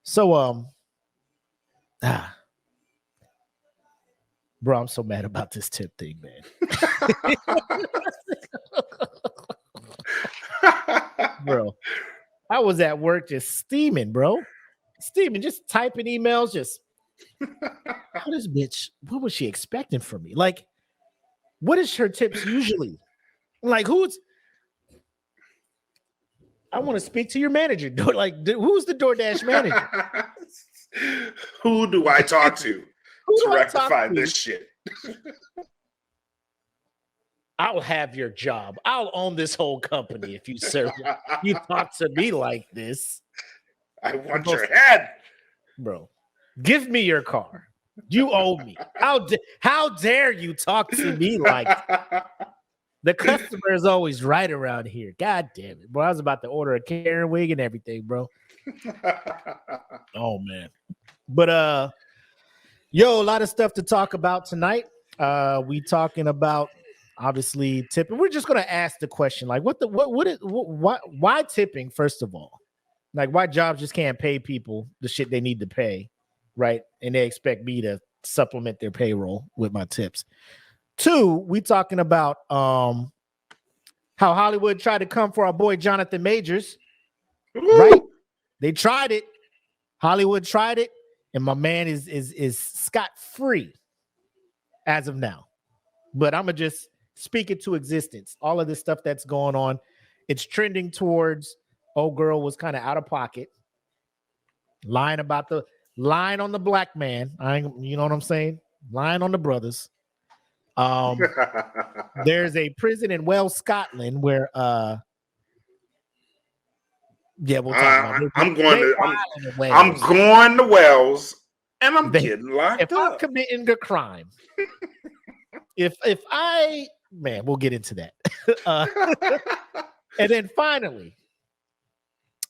So bro, I'm so mad about this tip thing, man. Bro, I was at work just steaming, bro. Steaming, just typing emails, just how this bitch, what was she expecting from me? Like, what is her tips usually? Like, I want to speak to your manager. Like, who's the DoorDash manager? Who do I talk to to rectify this shit? I'll have your job. I'll own this whole company if you you talk to me like this. I want your head, bro. Give me your car. You owe me. How dare you talk to me like that? The customer is always right around here. God damn it, bro. I was about to order a Karen wig and everything, bro. Oh man. But yo, a lot of stuff to talk about tonight. We talking about obviously tipping. We're just gonna ask the question, like, why tipping, first of all? Like, why jobs just can't pay people the shit they need to pay, right? And they expect me to supplement their payroll with my tips. 2, we talking about how Hollywood tried to come for our boy Jonathan Majors, right? They tried it. Hollywood tried it, and my man is scot-free as of now. But I'm gonna just speak it to existence. All of this stuff that's going on, it's trending towards old girl was kind of out of pocket, lying on the black man. You know what I'm saying? Lying on the brothers. There's a prison in Welsh, Scotland, where we'll talk about it. I'm going to Wells, and I'm getting locked up. If I'm committing a crime, we'll get into that. And then finally,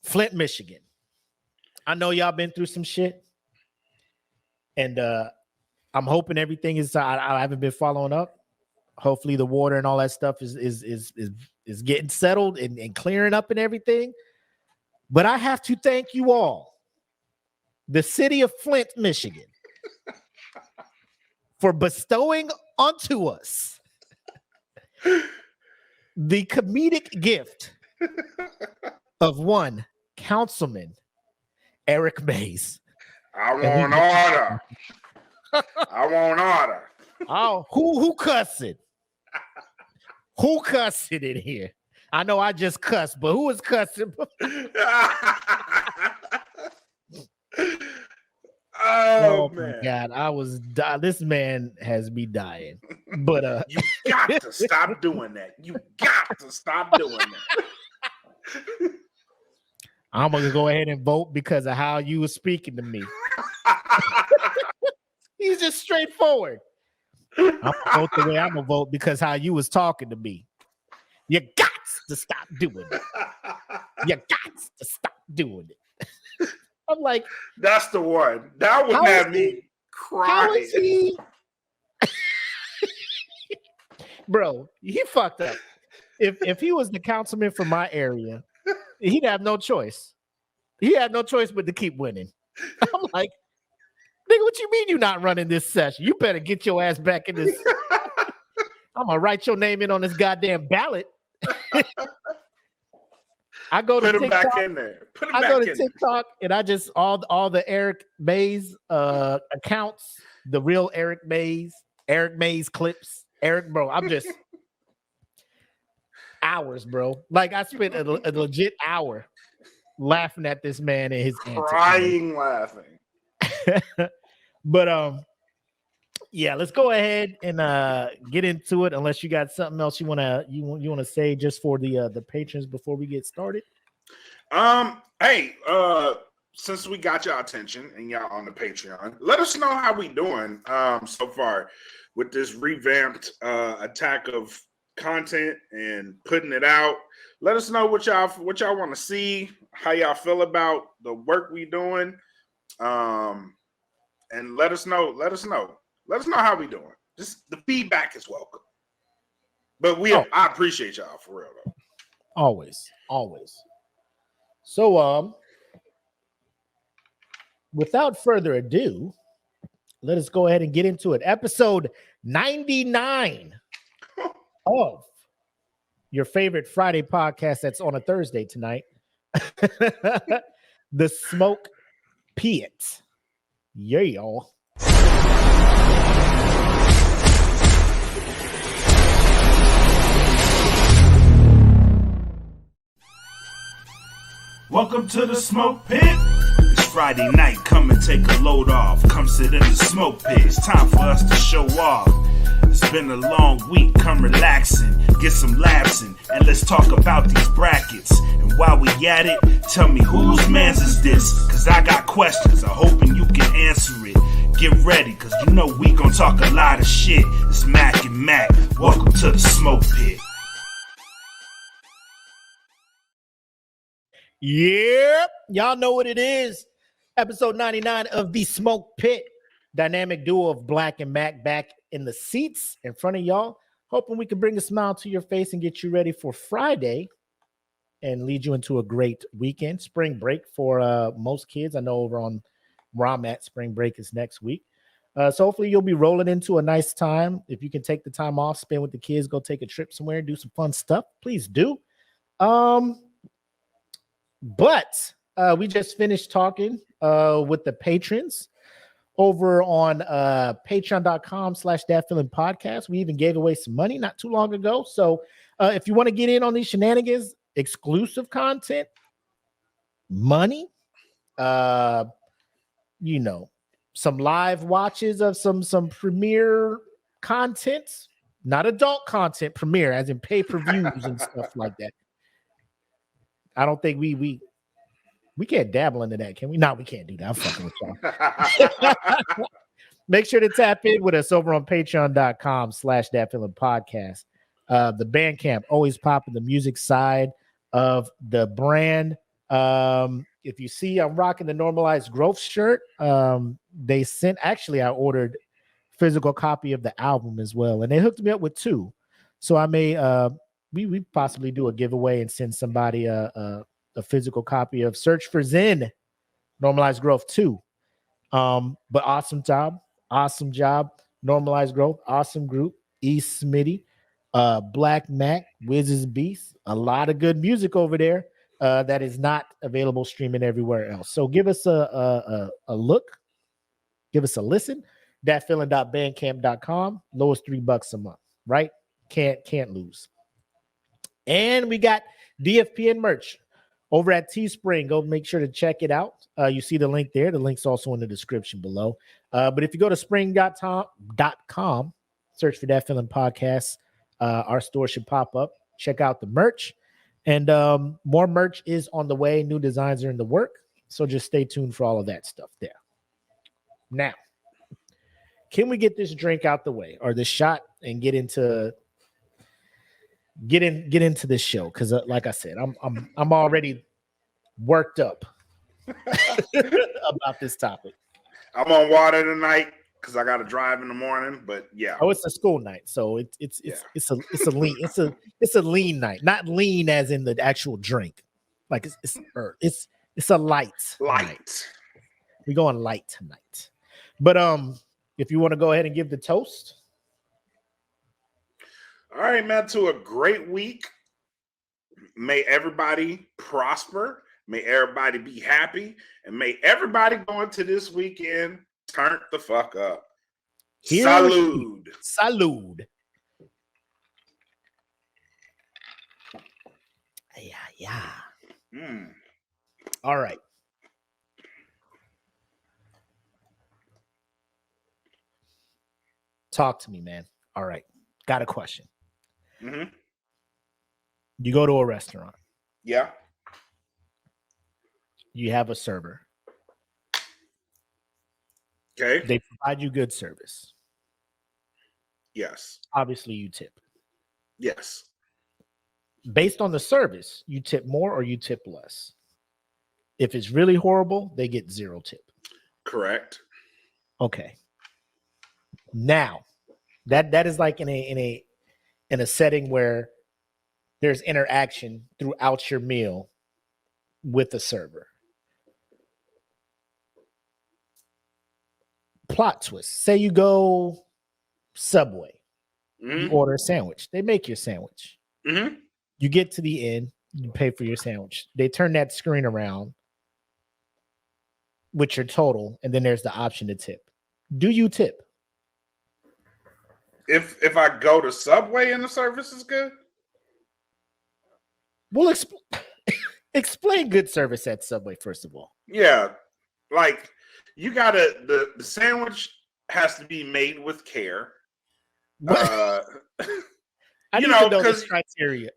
Flint, Michigan. I know y'all been through some shit, and I'm hoping everything is. I haven't been following up. Hopefully, the water and all that stuff is getting settled and clearing up and everything. But I have to thank you all, the city of Flint, Michigan, for bestowing onto us the comedic gift of one Councilman Eric Mays. I want order. I want order. Oh, who cussing? Who cussing in here? I know I just cussed, but who is cussing? Oh man. My God, this man has me dying. But you got to stop doing that. You got to stop doing that. I'm gonna go ahead and vote because of how you were speaking to me. He's just straightforward. I'm gonna vote the way I'm gonna vote because how you was talking to me. You got to stop doing it. You got to stop doing it. I'm like, that's the one. That would have me crying. How is he? Bro, he fucked up. If he was the councilman from my area, he'd have no choice. He had no choice but to keep winning. I'm like, nigga, what you mean you not running this session? You better get your ass back in this. I'm gonna write your name in on this goddamn ballot. I go to TikTok, back in there. I go to TikTok and I just all the Eric Mays accounts, the real Eric Mays clips. Bro, I'm just hours, bro. Like I spent a legit hour laughing at this man and his crying, laughing. But yeah, let's go ahead and get into it. Unless you got something else you wanna say just for the patrons before we get started. Hey, since we got y'all attention and y'all on the Patreon, let us know how we doing so far with this revamped attack of content and putting it out. Let us know what y'all want to see, how y'all feel about the work we doing, and let us know how we doing. Just the feedback is welcome. But I appreciate y'all for real though. Always. So without further ado, let us go ahead and get into it. Episode 99 of your favorite Friday podcast that's on a Thursday tonight. The SmokePit. Yeah, y'all. Welcome to the Smoke Pit. It's Friday night, come and take a load off. Come sit in the smoke pit, it's time for us to show off. It's been a long week, come relaxing, get some laughs in, and let's talk about these brackets. And while we at it, tell me whose man's is this? Cause I got questions, I'm hoping you can answer it. Get ready, cause you know we gon' talk a lot of shit. It's Mac and Mac, welcome to the Smoke Pit. Yep, y'all know what it is. Episode 99 of the Smoke Pit. Dynamic duo of Black and Mac back in the seats in front of y'all. Hoping we can bring a smile to your face and get you ready for Friday and lead you into a great weekend. Spring break for most kids. I know over on where I'm at, spring break is next week. So hopefully you'll be rolling into a nice time. If you can take the time off, spend with the kids, go take a trip somewhere, do some fun stuff, please do. But we just finished talking with the patrons over on patreon.com/dadfeelingpodcast. We even gave away some money not too long ago. So if you want to get in on these shenanigans, exclusive content, money, some live watches of some premiere content, not adult content, premiere as in pay-per-views and stuff like that. I don't think we can't dabble into that, can we? No, we can't do that. I'm fucking with y'all. Make sure to tap in with us over on patreon.com/dadfeelingpodcast. The Bandcamp, always popping the music side of the brand. If you see, I'm rocking the Normalized Growth shirt. They sent, actually, I ordered physical copy of the album as well, and they hooked me up with 2. So I may we possibly do a giveaway and send somebody a physical copy of Search for Zen, Normalized Growth 2. But awesome job. Normalized Growth, awesome group. East Smitty, Black Mac, Wiz's Beast, a lot of good music over there that is not available streaming everywhere else. So give us a look, give us a listen. Datfeeling.bandcamp.com, lowest $3 a month, right? Can't lose. And we got DFPN merch over at Teespring. Go make sure to check it out. You see the link there. The link's also in the description below. But if you go to spring.com, search for That Feeling Podcast, our store should pop up. Check out the merch. And more merch is on the way. New designs are in the work. So just stay tuned for all of that stuff there. Now, can we get this drink out the way or this shot and get into this show? Because like I said, I'm already worked up about this topic. I'm on water tonight because I got to drive in the morning. But yeah, it's a school night, so it's a lean night, not lean as in the actual drink. Like it's a light. Night. We're going light tonight. But if you want to go ahead and give the toast. All right, man, to a great week. May everybody prosper. May everybody be happy. And may everybody go into this weekend turn the fuck up. Salud. Salud. Yeah. All right. Talk to me, man. All right. Got a question. Mm-hmm. You go to a restaurant. Yeah. You have a server. Okay. They provide you good service. Yes. Obviously, you tip. Yes. Based on the service, you tip more or you tip less. If it's really horrible, they get 0 tip. Correct. Okay. Now, that is like in a setting where there's interaction throughout your meal with the server. plot twist. Say you go Subway, you Mhm. order a sandwich. They make your sandwich. Mhm. You get to the end, you pay for your sandwich. They turn that screen around with your total, and then there's the option to tip. Do you tip? If I go to Subway and the service is good, Well, explain good service at Subway first of all. yeah, like you gotta the sandwich has to be made with care. What? I You need know, to know this because criteria.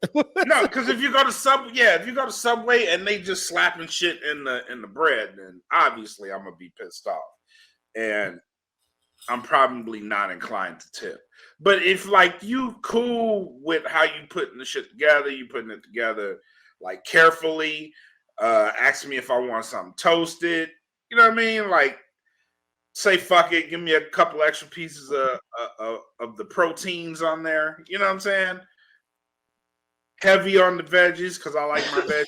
no, because if you go to Subway and they just slapping shit in the bread, then obviously I'm gonna be pissed off, and I'm probably not inclined to tip. But if like you cool with how you putting the shit together, you putting it together like carefully, asking me if I want something toasted, you know what I mean? Like say fuck it, give me a couple extra pieces of the proteins on there. You know what I'm saying? Heavy on the veggies because I like my veggies.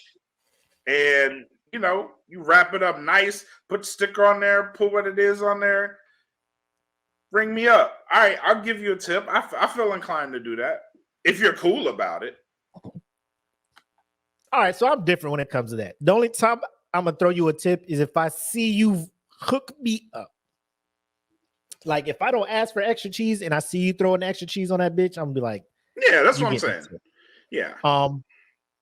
And you know, you wrap it up nice, put the sticker on there, put what it is on there. Ring me up. All right, I'll give you a tip. I feel inclined to do that if you're cool about it. All right, so I'm different when it comes to that. The only time I'm gonna throw you a tip is if I see you hook me up. Like if I don't ask for extra cheese and I see you throwing extra cheese on that bitch, I'm gonna be like, Yeah, that's you what I'm get the saying. tip. Yeah.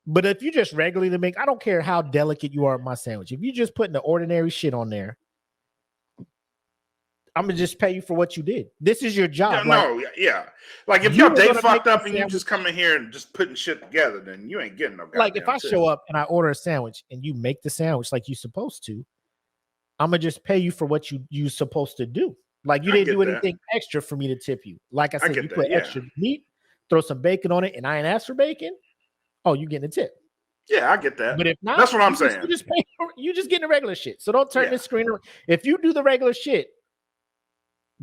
But if you just regularly make, I don't care how delicate you are with my sandwich. If you just putting the ordinary shit on there, I'm gonna just pay you for what you did. This is your job. Yeah. Like if you your were day gonna fucked make up the and you just come in here and just putting shit together, then you ain't getting no goddamn like if I tip. show up and I order a sandwich and you make the sandwich like you're supposed to, I'm gonna just pay you for what you supposed to do. Like you I didn't get do that. anything extra for me to tip you. Like I I said, get you that, put yeah. extra meat, throw some bacon on it, and I ain't asked for bacon. Oh, you getting a tip. Yeah, I get that. But if not, That's what I'm you just- saying. you just pay. You just getting the regular shit. So don't turn Yeah. this screen around. If you do the regular shit,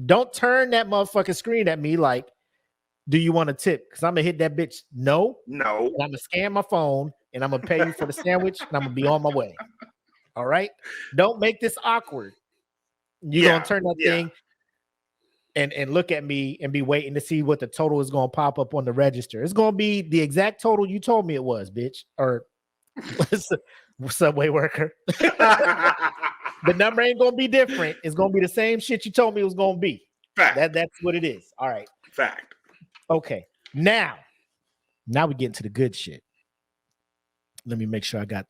don't turn that motherfucking screen at me like, do you want a tip? Because I'm gonna hit that bitch. No. No. And I'm gonna scan my phone and I'm gonna pay you for the sandwich and I'm gonna be on my way. All right. Don't make this awkward. You're gonna turn that thing and look at me and be waiting to see what the total is gonna pop up on the register. It's gonna be the exact total you told me it was, bitch. Or Subway worker. The number ain't gonna be different. It's gonna be the same shit you told me it was gonna be. Fact. That's what it is. All right. Fact. Okay. Now we get into the good shit. Let me make sure I got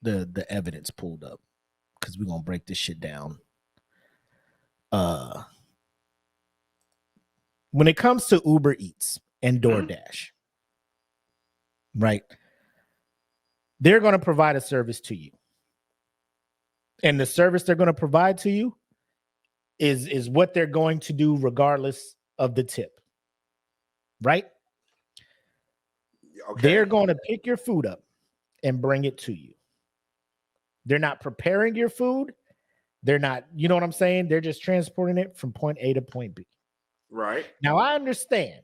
the evidence pulled up because we're gonna break this shit down. When it comes to Uber Eats and DoorDash, right? They're gonna provide a service to you. And the service they're gonna provide to you is what they're going to do regardless of the tip. Right? Okay. They're going to pick your food up and bring it to you. They're not preparing your food. They're not, you know what I'm saying? They're just transporting it from point A to point B. Right. Now, I understand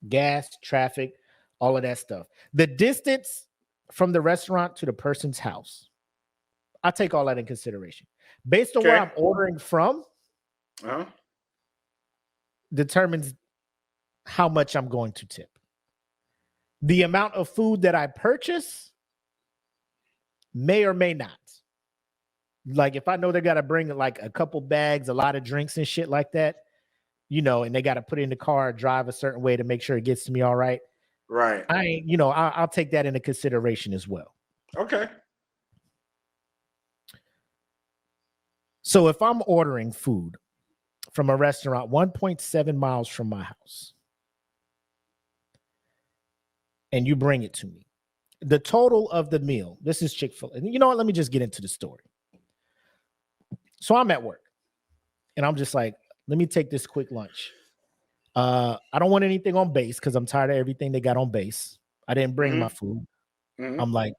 gas, traffic, all of that stuff. The distance from the restaurant to the person's house, I take all that in consideration. Based on where I'm ordering from, determines how much I'm going to tip. The amount of food that I purchase may or may not. Like if I know they got to bring like a couple bags, a lot of drinks and shit like that, you know, and they got to put it in the car, drive a certain way to make sure it gets to me all right. Right. I ain't, you know, I'll take that into consideration as well. Okay. So if I'm ordering food from a restaurant 1.7 miles from my house and you bring it to me, the total of the meal, this is Chick-fil-A. And you know what? Let me just get into the story. So I'm at work and I'm just like, let me take this quick lunch. I don't want anything on base because I'm tired of everything they got on base. I didn't bring my food. I'm like,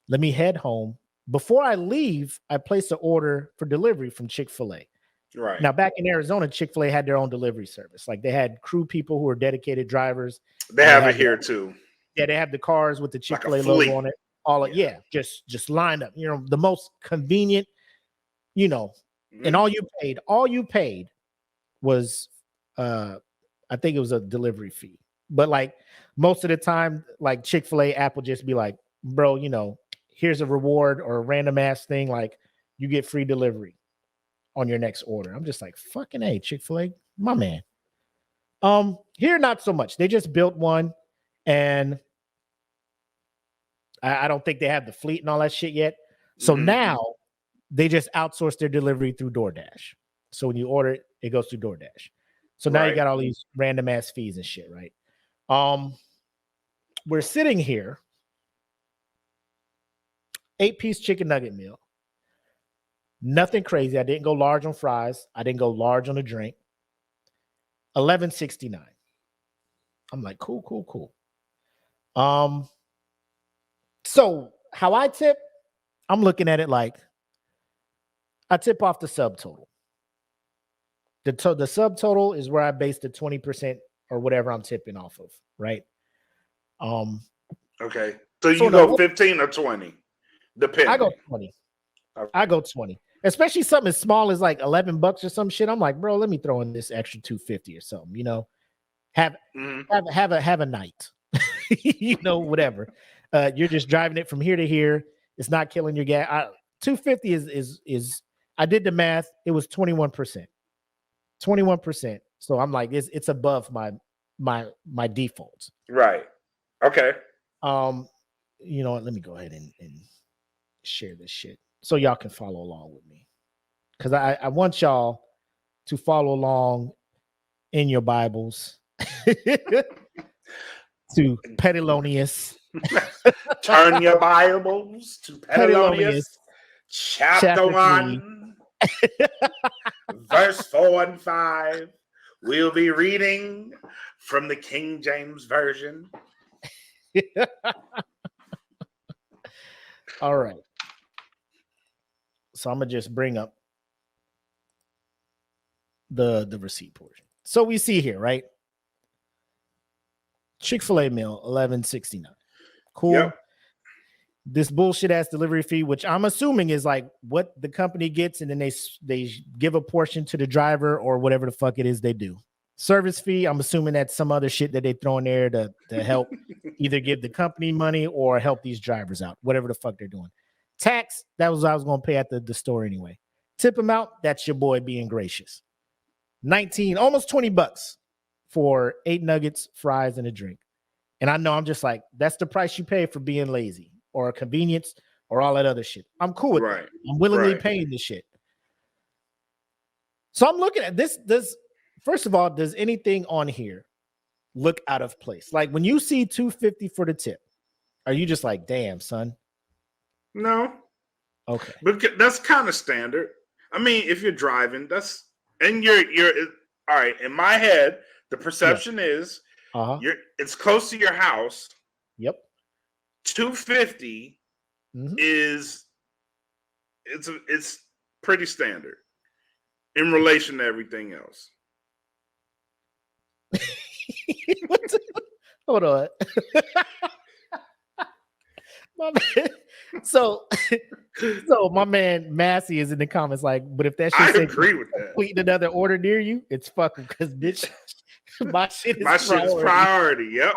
let me head home. Before I leave, I placed an order for delivery from Chick-fil-A. Right. Now, back in Arizona, Chick-fil-A had their own delivery service. Like they had crew people who were dedicated drivers. They have it here too. Yeah, they have the cars with the Chick-fil-A like logo on it. All just lined up. You know, the most convenient, you know, and all you paid was I think it was a delivery fee. But like most of the time, like Chick-fil-A app will just be like, bro, you know, here's a reward or a random ass thing, like you get free delivery on your next order. I'm just like, fucking A, Chick-fil-A, my man. Here not so much. They just built one, and I don't think they have the fleet and all that shit yet. So now they just outsource their delivery through DoorDash. So when you order it, it goes through DoorDash. So now you got all these random ass fees and shit, right? We're sitting here, 8-piece chicken nugget meal. Nothing crazy. I didn't go large on fries. I didn't go large on a drink. $11.69. I'm like, cool. So how I tip, I'm looking at it like I tip off the subtotal. The subtotal is where I base the 20% or whatever I'm tipping off of, right? Okay. So you go 15 or 20, depending. I go 20. Okay. I go 20. Especially something as small as like $11 or some shit. I'm like, bro, let me throw in this extra $2.50 or something, you know. Have a night. You know, whatever. You're just driving it from here to here. It's not killing your gas. $2.50 is I did the math. It was 21%. 21%. So I'm like, it's above my default. Right. Okay. You know what? Let me go ahead and share this shit so y'all can follow along with me. Because I want y'all to follow along in your Bibles to Pettilonius. Turn your Bibles to Pettilonius, chapter 1, verse 4 and 5. We'll be reading from the King James Version. All right. So I'm gonna just bring up the receipt portion. So we see here, right? Chick-fil-A meal, $11.69. Cool. Yep. This bullshit ass delivery fee, which I'm assuming is like what the company gets, and then they give a portion to the driver or whatever the fuck it is they do. Service fee, I'm assuming that's some other shit that they throw in there to help either give the company money or help these drivers out, whatever the fuck they're doing. Tax, that was what I was going to pay at the store anyway. Tip amount, that's your boy being gracious. 19, almost $20 for 8 nuggets, fries, and a drink. And I know I'm just like, that's the price you pay for being lazy or convenience or all that other shit. I'm cool with that. I'm willingly paying this shit. So I'm looking at this. First of all, does anything on here look out of place? Like when you see $2.50 for the tip, are you just like, damn, son? No. Okay. But that's kind of standard. I mean, if you're driving, you're all right. In my head, the perception is it's close to your house. Yep. $2.50 is it's pretty standard in relation to everything else. Hold on. My man. So my man Massey is in the comments like, but if that shit I agree with that. Completing another order near you, it's fucking because bitch, my shit is priority. Yep.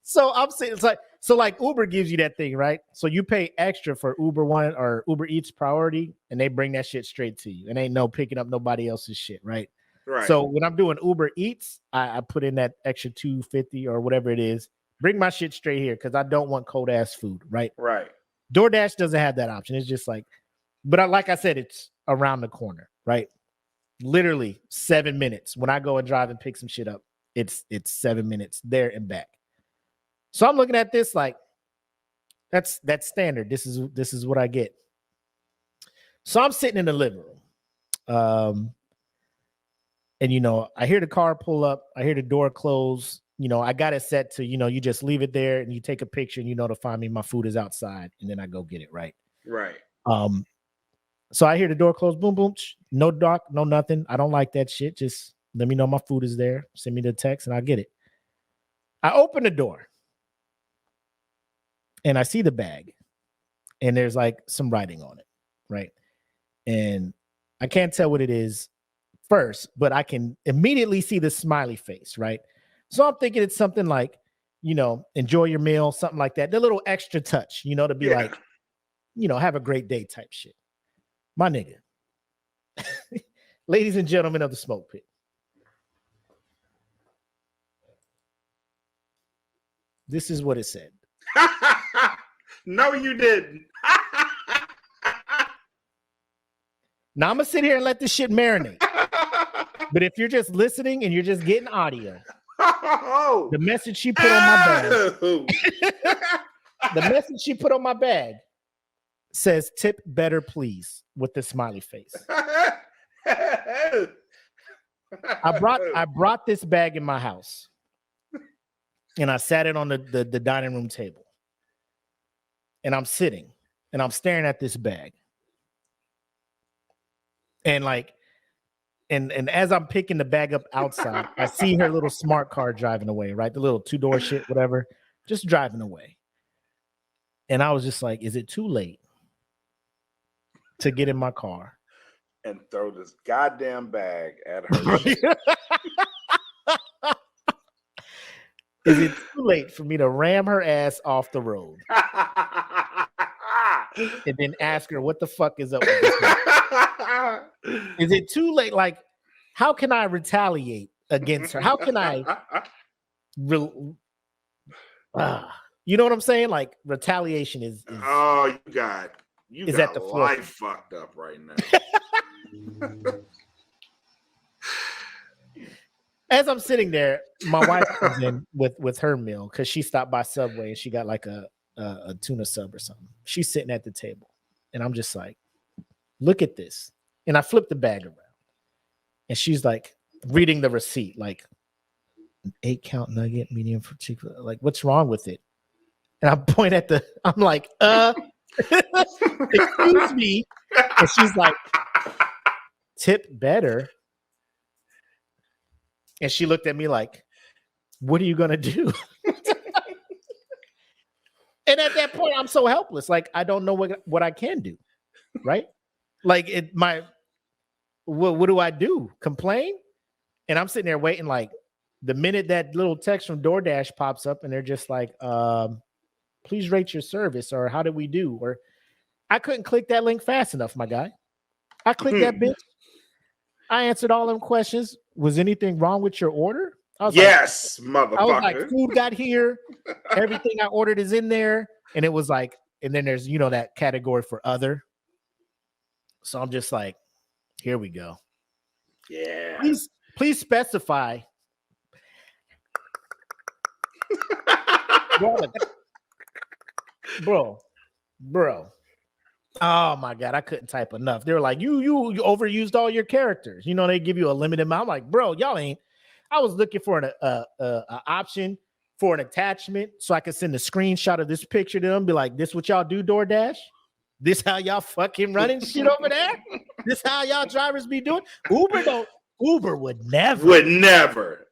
So I'm saying it's like Uber gives you that thing, right? So you pay extra for Uber One or Uber Eats priority, and they bring that shit straight to you, and ain't no picking up nobody else's shit, right? Right. So when I'm doing Uber Eats, I put in that extra $2.50 or whatever it is. Bring my shit straight here because I don't want cold ass food, right? Right. DoorDash doesn't have that option. It's just like, but like I said, it's around the corner, right? Literally 7 minutes. When I go and drive and pick some shit up, it's 7 minutes there and back. So I'm looking at this like that's standard. This is what I get. So I'm sitting in the living room. And you know, I hear the car pull up, I hear the door close. You know, I got it set to, you know, you just leave it there and you take a picture and you notify me my food is outside and then I go get it, right? Right. So I hear the door close, boom, boom, no doc, no nothing. I don't like that shit. Just let me know my food is there. Send me the text and I'll get it. I open the door and I see the bag and there's like some writing on it, right? and I can't tell what it is first, but I can immediately see the smiley face, right? So I'm thinking it's something like, enjoy your meal, something like that. The little extra touch, to be like, have a great day type shit. My nigga. Ladies and gentlemen of the Smoke Pit. This is what it said. No, you didn't. Now I'm gonna sit here and let this shit marinate. But if you're just listening and you're just getting audio, the message she put on my bag, the message she put on my bag says "tip better, please," with the smiley face. I brought this bag in my house, and I sat it on the dining room table, and I'm sitting and I'm staring at this bag. And and as I'm picking the bag up outside, I see her little smart car driving away, right? The little 2-door shit, whatever, just driving away. And I was just like, is it too late to get in my car and throw this goddamn bag at her? Is it too late for me to ram her ass off the road? And then ask her what the fuck is up with this? Is it too late? Like, how can I retaliate against her? How can I you know what I'm saying? Like, retaliation is oh, you got at the life fucked up right now. As I'm sitting there, my wife comes in with her meal because she stopped by Subway and she got like a tuna sub or something. She's sitting at the table, and I'm just like, look at this. And I flip the bag around, and she's like reading the receipt, like 8-count nugget, medium for chicken. Like, what's wrong with it? And I point at I'm like, excuse me. And she's like, tip better. And she looked at me like, what are you gonna do? And at that point, I'm so helpless. Like, I don't know what I can do, right? Like, what do I do? Complain? And I'm sitting there waiting. Like, the minute that little text from DoorDash pops up, and they're just like, "Please rate your service," or "How did we do?" Or I couldn't click that link fast enough, my guy. I clicked that bitch. I answered all them questions. Was anything wrong with your order? I was yes, motherfucker. I was like, food got here. Everything I ordered is in there. And it was like, and then there's, that category for other. So I'm just like, here we go. Yeah. Please specify. Bro. Oh my God, I couldn't type enough. They were like, you overused all your characters. They give you a limited amount. I'm like, bro, y'all ain't. I was looking for an option for an attachment so I could send a screenshot of this picture to them. Be like, this what y'all do, DoorDash? This how y'all fucking running shit over there? This how y'all drivers be doing? Uber would never.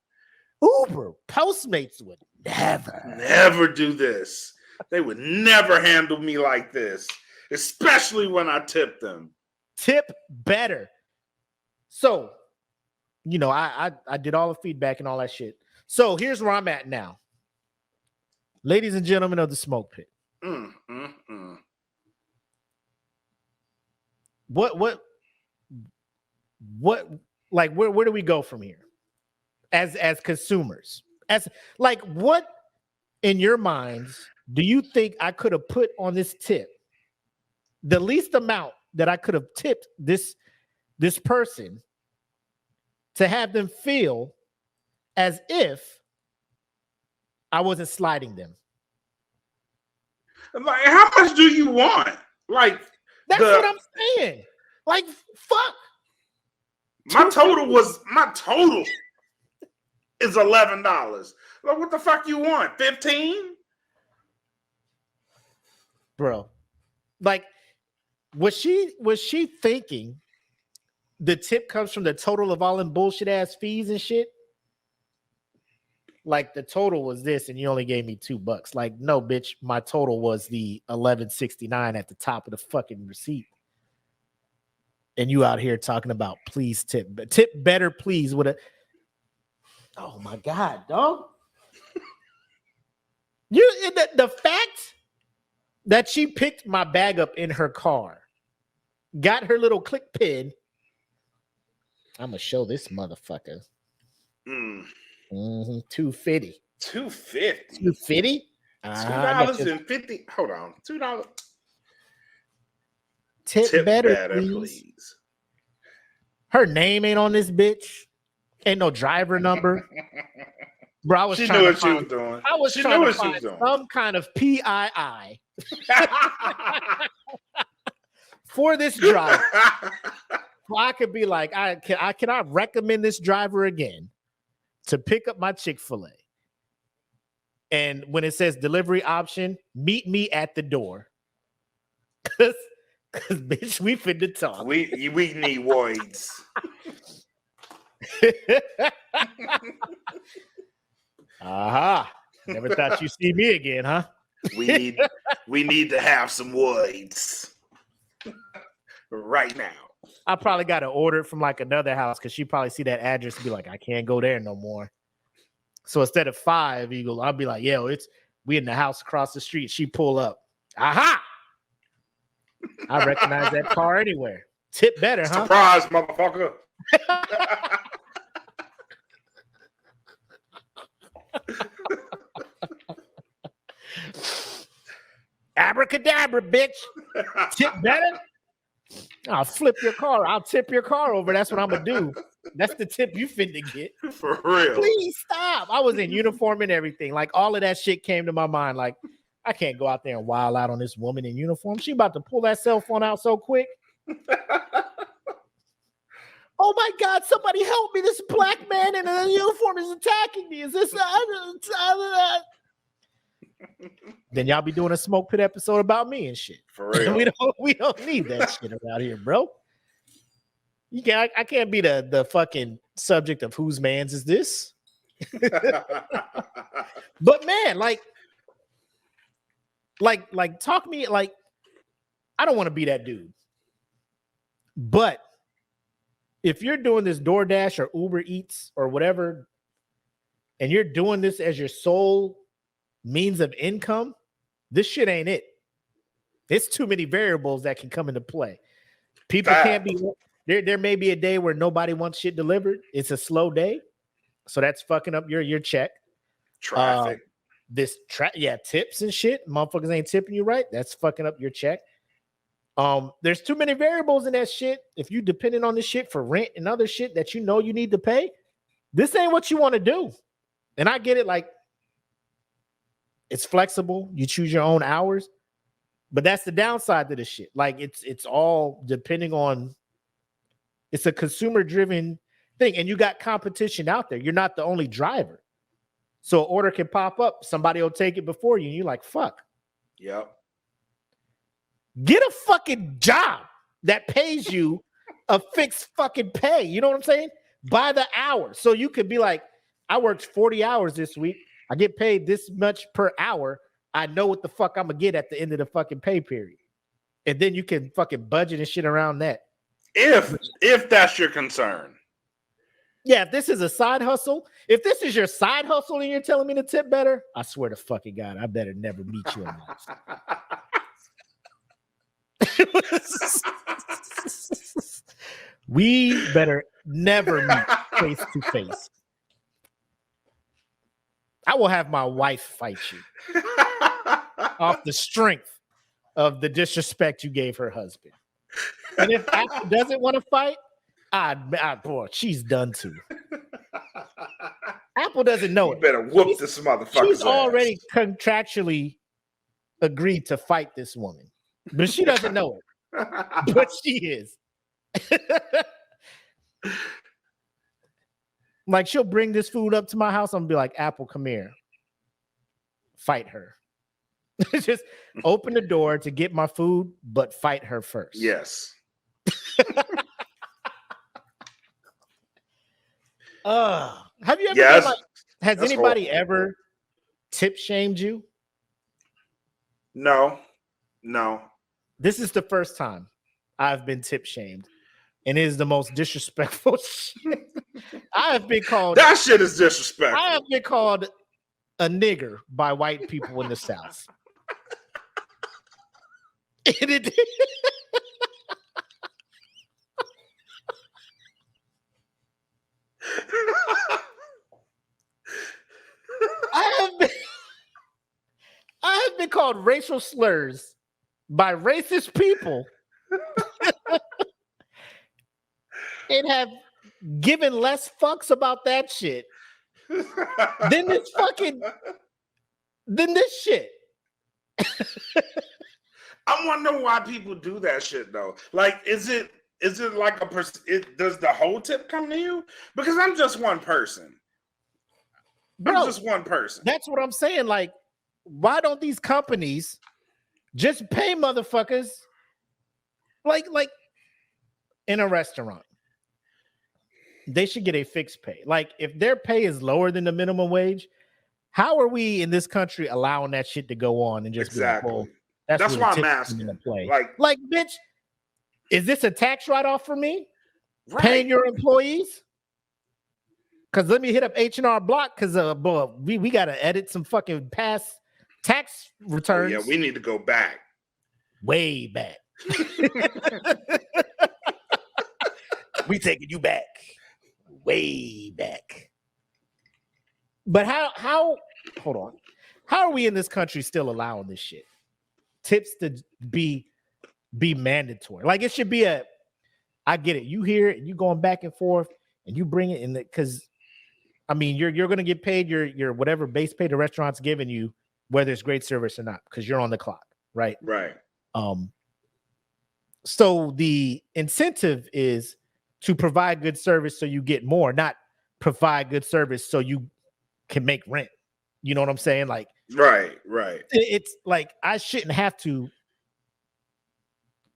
Uber, Postmates would never do this. They would never handle me like this, especially when I tip them. Tip better. So, I did all the feedback and all that shit. So here's where I'm at now. Ladies and gentlemen of the Smoke Pit. What like where do we go from here? As consumers. As like, what in your minds do you think I could have put on this tip? The least amount that I could have tipped this person to have them feel as if I wasn't sliding them. Like, how much do you want? Like, that's what I'm saying. Like, fuck. My total is $11. Like, what the fuck you want? 15? Bro. Like, was she thinking the tip comes from the total of all them bullshit ass fees and shit? Like, the total was this and you only gave me $2. Like, no, bitch, my total was the $11.69 at the top of the fucking receipt. and you out here talking about please tip better, please. With a oh my god, dog. The fact that she picked my bag up in her car, got her little click pin. I'm gonna show this motherfucker. $250. $250. $250? $2.50. Hold on. $2. Tip better, please. Her name ain't on this bitch. Ain't no driver number. Bro, I was she trying knew to what find, she was doing. I was she trying knew to what find she was doing. some kind of PII for this driver. So I could be like, I cannot recommend this driver again to pick up my Chick-fil-A. And when it says delivery option, meet me at the door. Cause bitch, we finna talk. We need words. Aha. Never thought you'd see me again, huh? We need to have some words right now. I probably got to order it from like another house because she probably see that address and be like, I can't go there no more. So instead of 5 Eagle, I'll be like, yo, we in the house across the street. She pull up. Aha! I recognize that car anywhere. Tip better, huh? Surprise, motherfucker. Abracadabra, bitch. Tip better? I'll flip your car. I'll tip your car over. That's what I'm going to do. That's the tip you finna get. For real. Please stop. I was in uniform and everything. Like all of that shit came to my mind. Like, I can't go out there and wild out on this woman in uniform. She about to pull that cell phone out so quick. Oh my God, somebody help me. This black man in a uniform is attacking me. Is this then y'all be doing a Smoke Pit episode about me and shit. For real. we don't need that shit around here, bro. I can't be the fucking subject of whose man's is this. But man, like talk me like I don't want to be that dude. But if you're doing this DoorDash or Uber Eats or whatever, and you're doing this as your sole means of income, this shit ain't it. It's too many variables that can come into play. People can't be there. May be a day where nobody wants shit delivered. It's a slow day, so that's fucking up your check. Traffic. Tips and shit. Motherfuckers ain't tipping you right. That's fucking up your check. There's too many variables in that shit. If you depending on this shit for rent and other shit that you know you need to pay, this ain't what you want to do. And I get it, like it's flexible. You choose your own hours, but that's the downside to this shit. Like it's all depending on. It's a consumer-driven thing, and you got competition out there. You're not the only driver, so an order can pop up. Somebody will take it before you, and you're like, "Fuck." Yep. Get a fucking job that pays you a fixed fucking pay. You know what I'm saying? By the hour. So you could be like, I worked 40 hours this week. I get paid this much per hour. I know what the fuck I'm going to get at the end of the fucking pay period. And then you can fucking budget and shit around that. If that's your concern. Yeah, if this is a side hustle, if this is your side hustle and you're telling me to tip better, I swear to fucking God, I better never meet you in life. We better never meet face to face. I will have my wife fight you off the strength of the disrespect you gave her husband. And if Apple doesn't want to fight, boy, she's done too. Apple doesn't know you it. Better whoop this motherfucker. She's already contractually agreed to fight this woman, but she doesn't know it. But she is. Like she'll bring this food up to my house. I'm gonna be like, Apple, come here. Fight her. Just open the door to get my food, but fight her first. Yes. Have you ever been like, has anybody ever tip shamed you? No. This is the first time I've been tip shamed. and it is the most disrespectful shit. I have been called That shit is disrespectful. I have been called a nigger by white people in the South. And it, I have been called racial slurs by racist people and have given less fucks about that shit than this shit. I want to know why people do that shit though. Like, is it like a person? Does the whole tip come to you? Because I'm just one person. I'm just one person. That's what I'm saying. Like, why don't these companies just pay motherfuckers like in a restaurant? They should get a fixed pay. Like, if their pay is lower than the minimum wage, how are we in this country allowing that shit to go on and just exactly? Be like, well, that's why I'm asking. Play. Like, bitch, is this a tax write-off for me? Right. Paying your employees? Because let me hit up H&R Block because we got to edit some fucking past tax returns. Oh, yeah, we need to go back. Way back. We taking you back. Way back. But how hold on. How are we in this country still allowing this shit? Tips to be mandatory. Like, it should be I get it. You hear it, you going back and forth, and you bring it in because I mean you're gonna get paid your whatever base pay the restaurant's giving you, whether it's great service or not, because you're on the clock, right? Right. So the incentive is to provide good service so you get more, not provide good service so you can make rent. You know what I'm saying? Like, right. It's like I shouldn't have to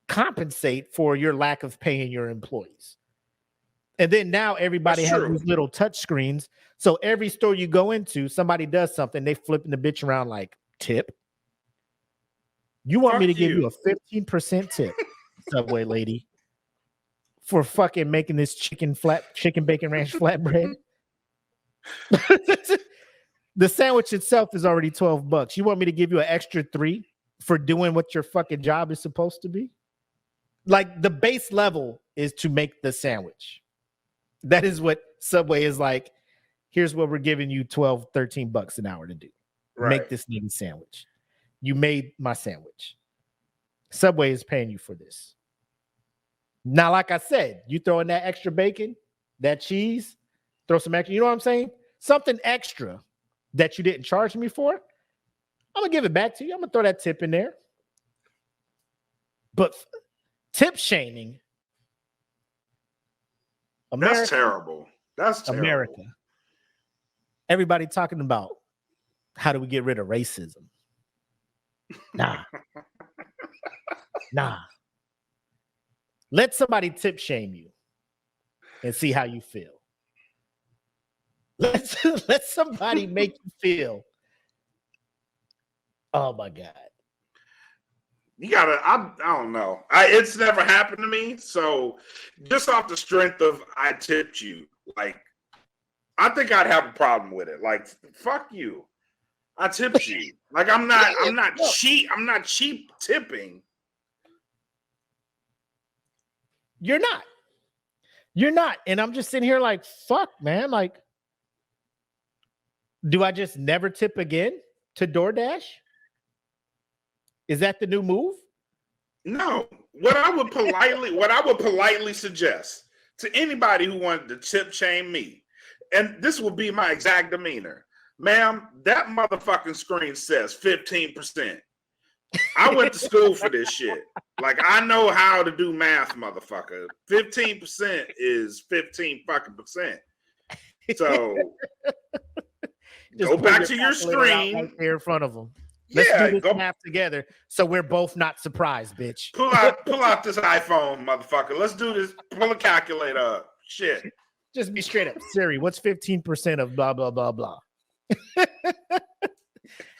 compensate for your lack of paying your employees. And then now everybody has these little touch screens. So every store you go into, somebody does something, they flipping the bitch around like, tip. You want me to give you a 15% tip, Subway lady, for fucking making this chicken bacon ranch flatbread? The sandwich itself is already $12. You want me to give you an extra $3 for doing what your fucking job is supposed to be? Like, the base level is to make the sandwich. That is what Subway is like. Here's what we're giving you $13 an hour to do. Right. Make this nigga sandwich. You made my sandwich. Subway is paying you for this. Now, like I said, you throw in that extra bacon, that cheese, throw some extra, you know what I'm saying? Something extra that you didn't charge me for, I'm going to give it back to you. I'm going to throw that tip in there. But tip shaming, America, that's terrible. That's terrible. America. Everybody talking about how do we get rid of racism? Nah. Let somebody tip shame you and see how you feel. Let somebody make you feel. Oh my God. You gotta, I don't know. It's never happened to me. So just off the strength of I tipped you, like, I think I'd have a problem with it. Like, fuck you. I tipped you. Like, I'm not cheap tipping. You're not. And I'm just sitting here like, fuck, man. Like, do I just never tip again to DoorDash? Is that the new move? No. What I would politely suggest to anybody who wanted to tip shame me, and this would be my exact demeanor. Ma'am, that motherfucking screen says 15%. I went to school for this shit. Like, I know how to do math, motherfucker. 15% is 15 fucking percent. So go back to your screen right here in front of them. Let's do this math together so we're both not surprised, bitch. Pull out this iPhone, motherfucker. Let's do this. Pull a calculator up. Shit. Just be straight up. Siri, what's 15% of blah, blah, blah, blah?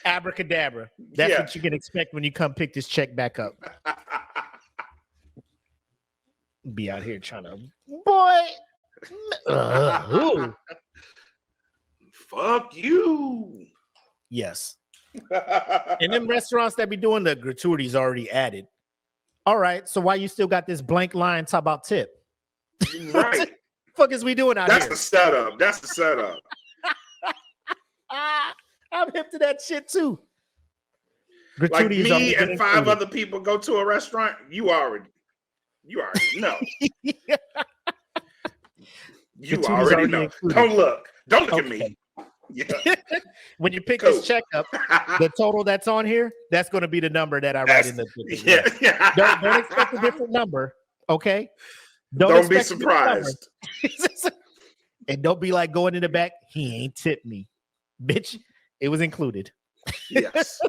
Abracadabra. That's what you can expect when you come pick this check back up. Be out here trying to, boy. Ooh. Fuck you. Yes. And them restaurants that be doing the gratuities already added. All right, so why you still got this blank line talk about tip? Right. Fuck is we doing out That's here? the setup. That's the setup. I'm hip to that shit too. Like Gratuities already me been and 5 included. other people go to a restaurant, you already know. You Gratuities already know. included. Don't look at Okay. me. Yeah. When you pick Cool. this check up, the total that's on here, that's going to be the number that I write in the ticket. Yeah. Don't expect a different number, okay? Don't be expect a different number. surprised. And don't be like going in the back, he ain't tipped me. Bitch, it was included. Yes.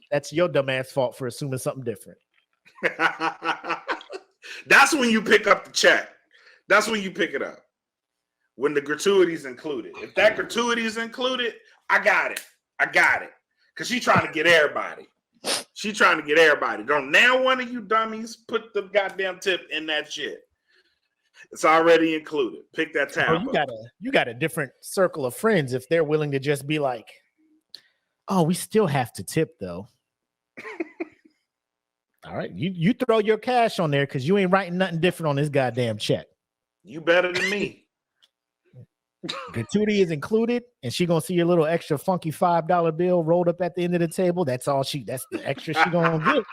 That's your dumbass fault for assuming something different. That's when you pick up the check. That's when you pick it up. When the gratuity is included. If that gratuity is included, I got it. Because she's trying to get everybody. Don't now one of you dummies put the goddamn tip in that shit. It's already included. Pick that tab up. You got a different circle of friends if they're willing to just be like, oh, we still have to tip though. All right, you throw your cash on there because you ain't writing nothing different on this goddamn check. You better than me. Gratuity is included, and she gonna see your little extra funky $5 bill rolled up at the end of the table. That's the extra she gonna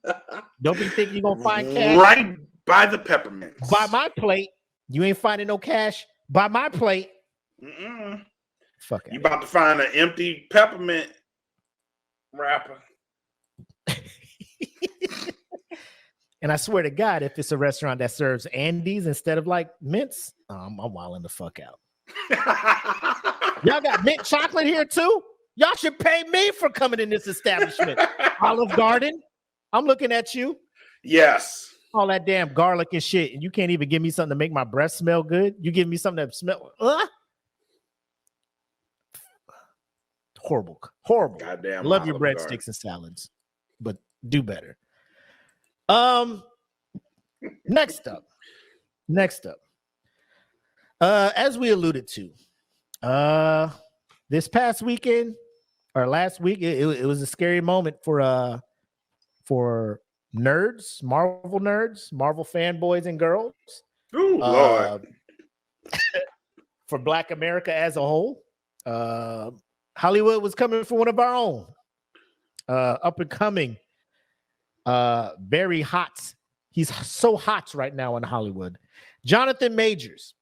get. Don't be thinking you're gonna find cash right by the peppermints. by my plate. You ain't finding no cash by my plate. Mm-mm. Fuck You about to find an empty peppermint wrapper. And I swear to God, if it's a restaurant that serves Andes instead of like mints, I'm wilding the fuck out. Y'all got mint chocolate here too? Y'all should pay me for coming in this establishment. Olive Garden, I'm looking at you. Yes. All that damn garlic and shit, and you can't even give me something to make my breath smell good. You give me something that smell horrible. Goddamn. Love your Olive breadsticks Garden. and salads, but do better. Next up, as we alluded to, this past weekend or last week, it was a scary moment for nerds, Marvel fanboys and girls. Ooh, Lord. For Black America as a whole. Hollywood was coming for one of our own, up and coming, very hot. He's so hot right now in Hollywood. Jonathan Majors.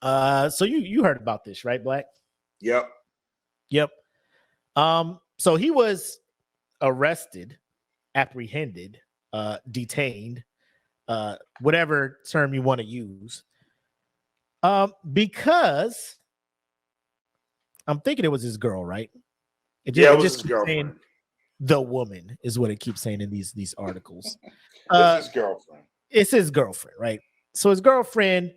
So you heard about this, right, Black? Yep. So he was arrested, apprehended, detained, whatever term you want to use, because I'm thinking it was his girl, right? It was his girlfriend. The woman is what it keeps saying in these articles. It's his girlfriend. It's his girlfriend, right? So his girlfriend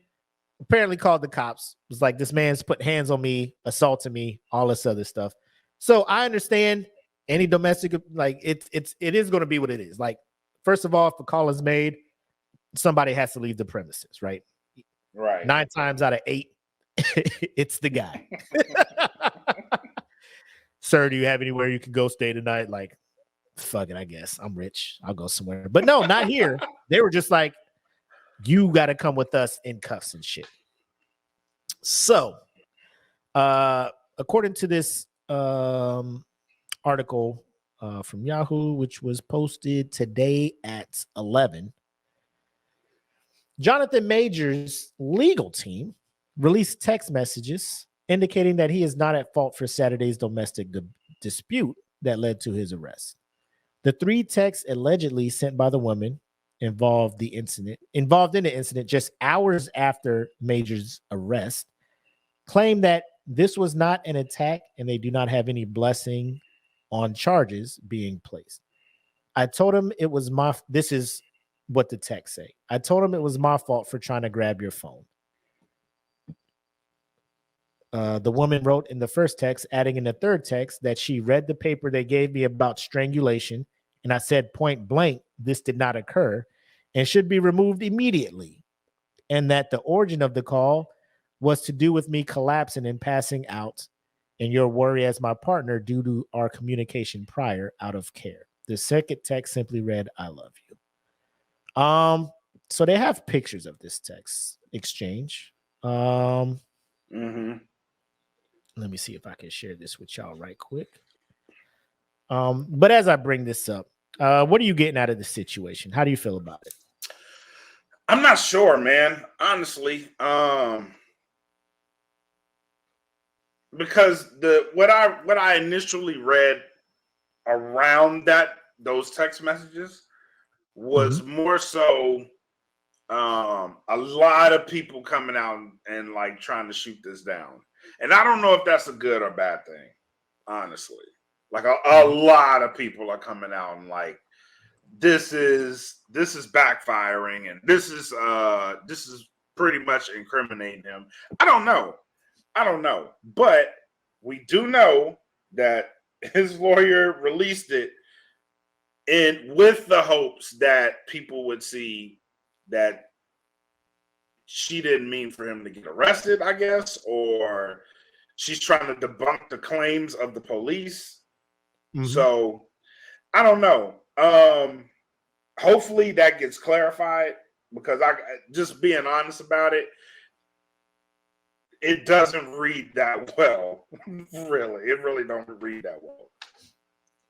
apparently called the cops. Was like, this man's put hands on me, assaulted me, all this other stuff. So I understand any domestic, like it is going to be what it is. Like, first of all, if a call is made, somebody has to leave the premises, right? Right. 9 times out of 8, it's the guy. Sir, do you have anywhere you can go stay tonight? Like, fuck it, I guess. I'm rich. I'll go somewhere. But no, not here. They were just like, you got to come with us in cuffs and shit. So, according to this article from Yahoo, which was posted today at 11, Jonathan Majors' legal team released text messages indicating that he is not at fault for Saturday's domestic dispute that led to his arrest. The 3 texts allegedly sent by the woman involved in the incident just hours after Majors' arrest claim that this was not an attack and they do not have any blessing on charges being placed. I told him it was this is what the text say. I told him it was my fault for trying to grab your phone. The woman wrote in the first text, adding in the third text that she read the paper they gave me about strangulation, and I said point blank, this did not occur, and should be removed immediately, and that the origin of the call was to do with me collapsing and passing out, and your worry as my partner due to our communication prior out of care. The second text simply read, "I love you." So they have pictures of this text exchange. Let me see if I can share this with y'all right quick. But as I bring this up, what are you getting out of the situation? How do you feel about it? I'm not sure, man. Honestly, because what I initially read around those text messages was more so a lot of people coming out and like trying to shoot this down. And I don't know if that's a good or bad thing, honestly. Like a lot of people are coming out and like, this is backfiring, and this is pretty much incriminating him. I don't know, but we do know that his lawyer released it with the hopes that people would see that she didn't mean for him to get arrested, I guess, or she's trying to debunk the claims of the police. So I don't know. Hopefully that gets clarified, because I just being honest about it, it doesn't read that well. Really, it really don't read that well.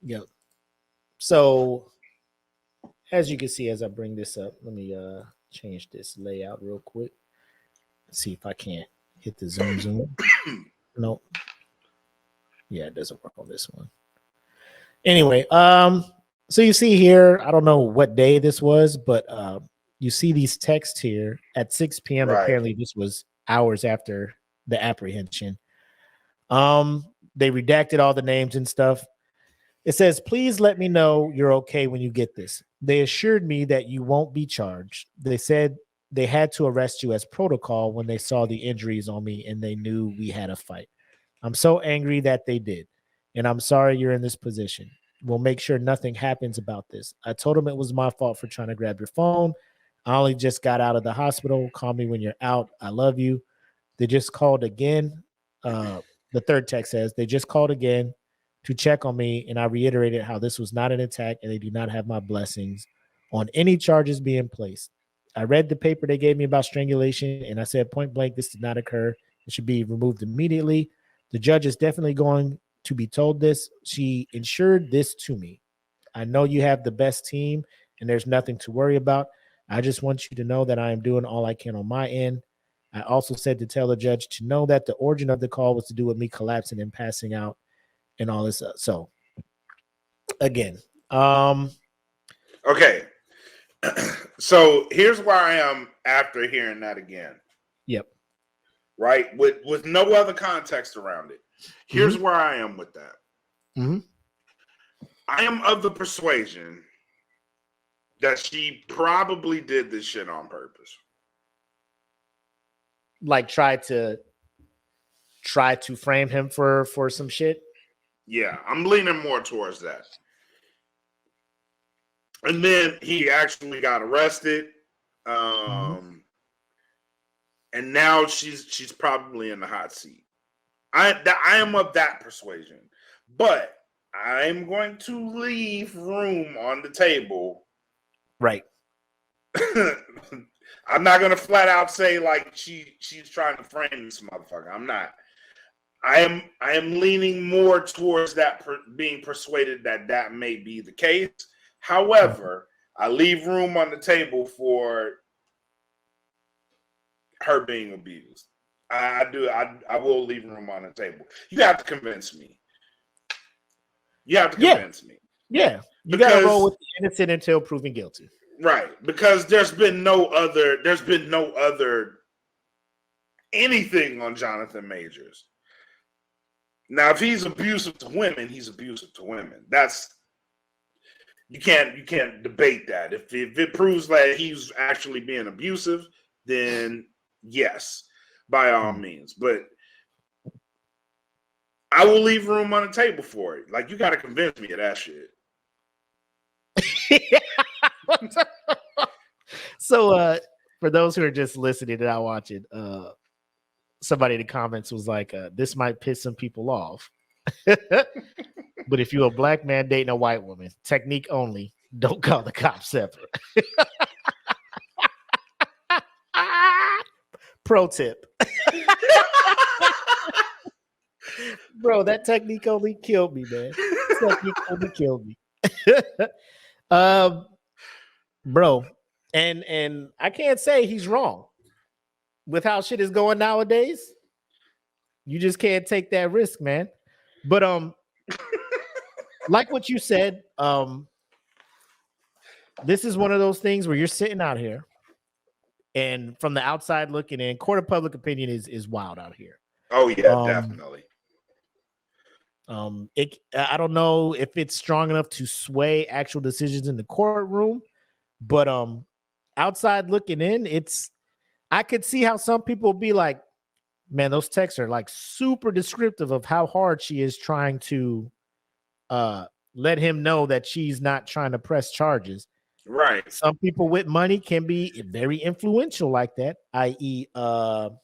Yep. So as you can see, as I bring this up, let me change this layout real quick. Let's see if I can't hit the zoom. Nope. Yeah, it doesn't work on this one. Anyway, so you see here, I don't know what day this was, but you see these texts here at 6 p.m. Right. Apparently this was hours after the apprehension. They redacted all the names and stuff. It says, "Please let me know you're okay when you get this. They assured me that you won't be charged. They said they had to arrest you as protocol when they saw the injuries on me and they knew we had a fight. I'm so angry that they did. And I'm sorry you're in this position. We'll make sure nothing happens about this. I told them it was my fault for trying to grab your phone. I only just got out of the hospital. Call me when you're out. I love you." They just called again. The third text says, "They just called again to check on me, and I reiterated how this was not an attack and they do not have my blessings on any charges being placed. I read the paper they gave me about strangulation, and I said point blank, this did not occur. It should be removed immediately. The judge is definitely going to be told this. She ensured this to me. I know you have the best team, and there's nothing to worry about. I just want you to know that I am doing all I can on my end. I also said to tell the judge to know that the origin of the call was to do with me collapsing and passing out and all this. So again, okay. So here's where I am after hearing that again. Yep. Right. With no other context around it. Here's where I am with that. I am of the persuasion that she probably did this shit on purpose. Like try to frame him for some shit. Yeah, I'm leaning more towards that. And then he actually got arrested. And now she's probably in the hot seat. I am of that persuasion. But I'm going to leave room on the table. Right. I'm not going to flat out say like she's trying to frame this motherfucker. I'm not. I am leaning more towards that being persuaded that may be the case. However, I leave room on the table for her being abused. I do. I will leave room on the table. You have to convince me. You have to convince me. Yeah. You got to roll with the innocent until proven guilty. Right. Because there's been no other anything on Jonathan Majors. Now, if he's abusive to women, he's abusive to women. That's you can't debate that. If it proves that he's actually being abusive, then yes, by all means. But I will leave room on the table for it. Like, you got to convince me of that shit. So for those who are just listening and not watching, somebody in the comments was like, this might piss some people off. But if you're a black man dating a white woman, technique only, don't call the cops ever. Pro tip. Bro, that technique only killed me, man. Technique only killed me. Bro, and I can't say he's wrong. With how shit is going nowadays, you just can't take that risk, man. But like what you said, this is one of those things where you're sitting out here, and from the outside looking in, court of public opinion is wild out here. Oh yeah, definitely. I don't know if it's strong enough to sway actual decisions in the courtroom, but outside looking in, I could see how some people be like, man, those texts are like super descriptive of how hard she is trying to let him know that she's not trying to press charges. Right. Some people with money can be very influential like that, i.e. hold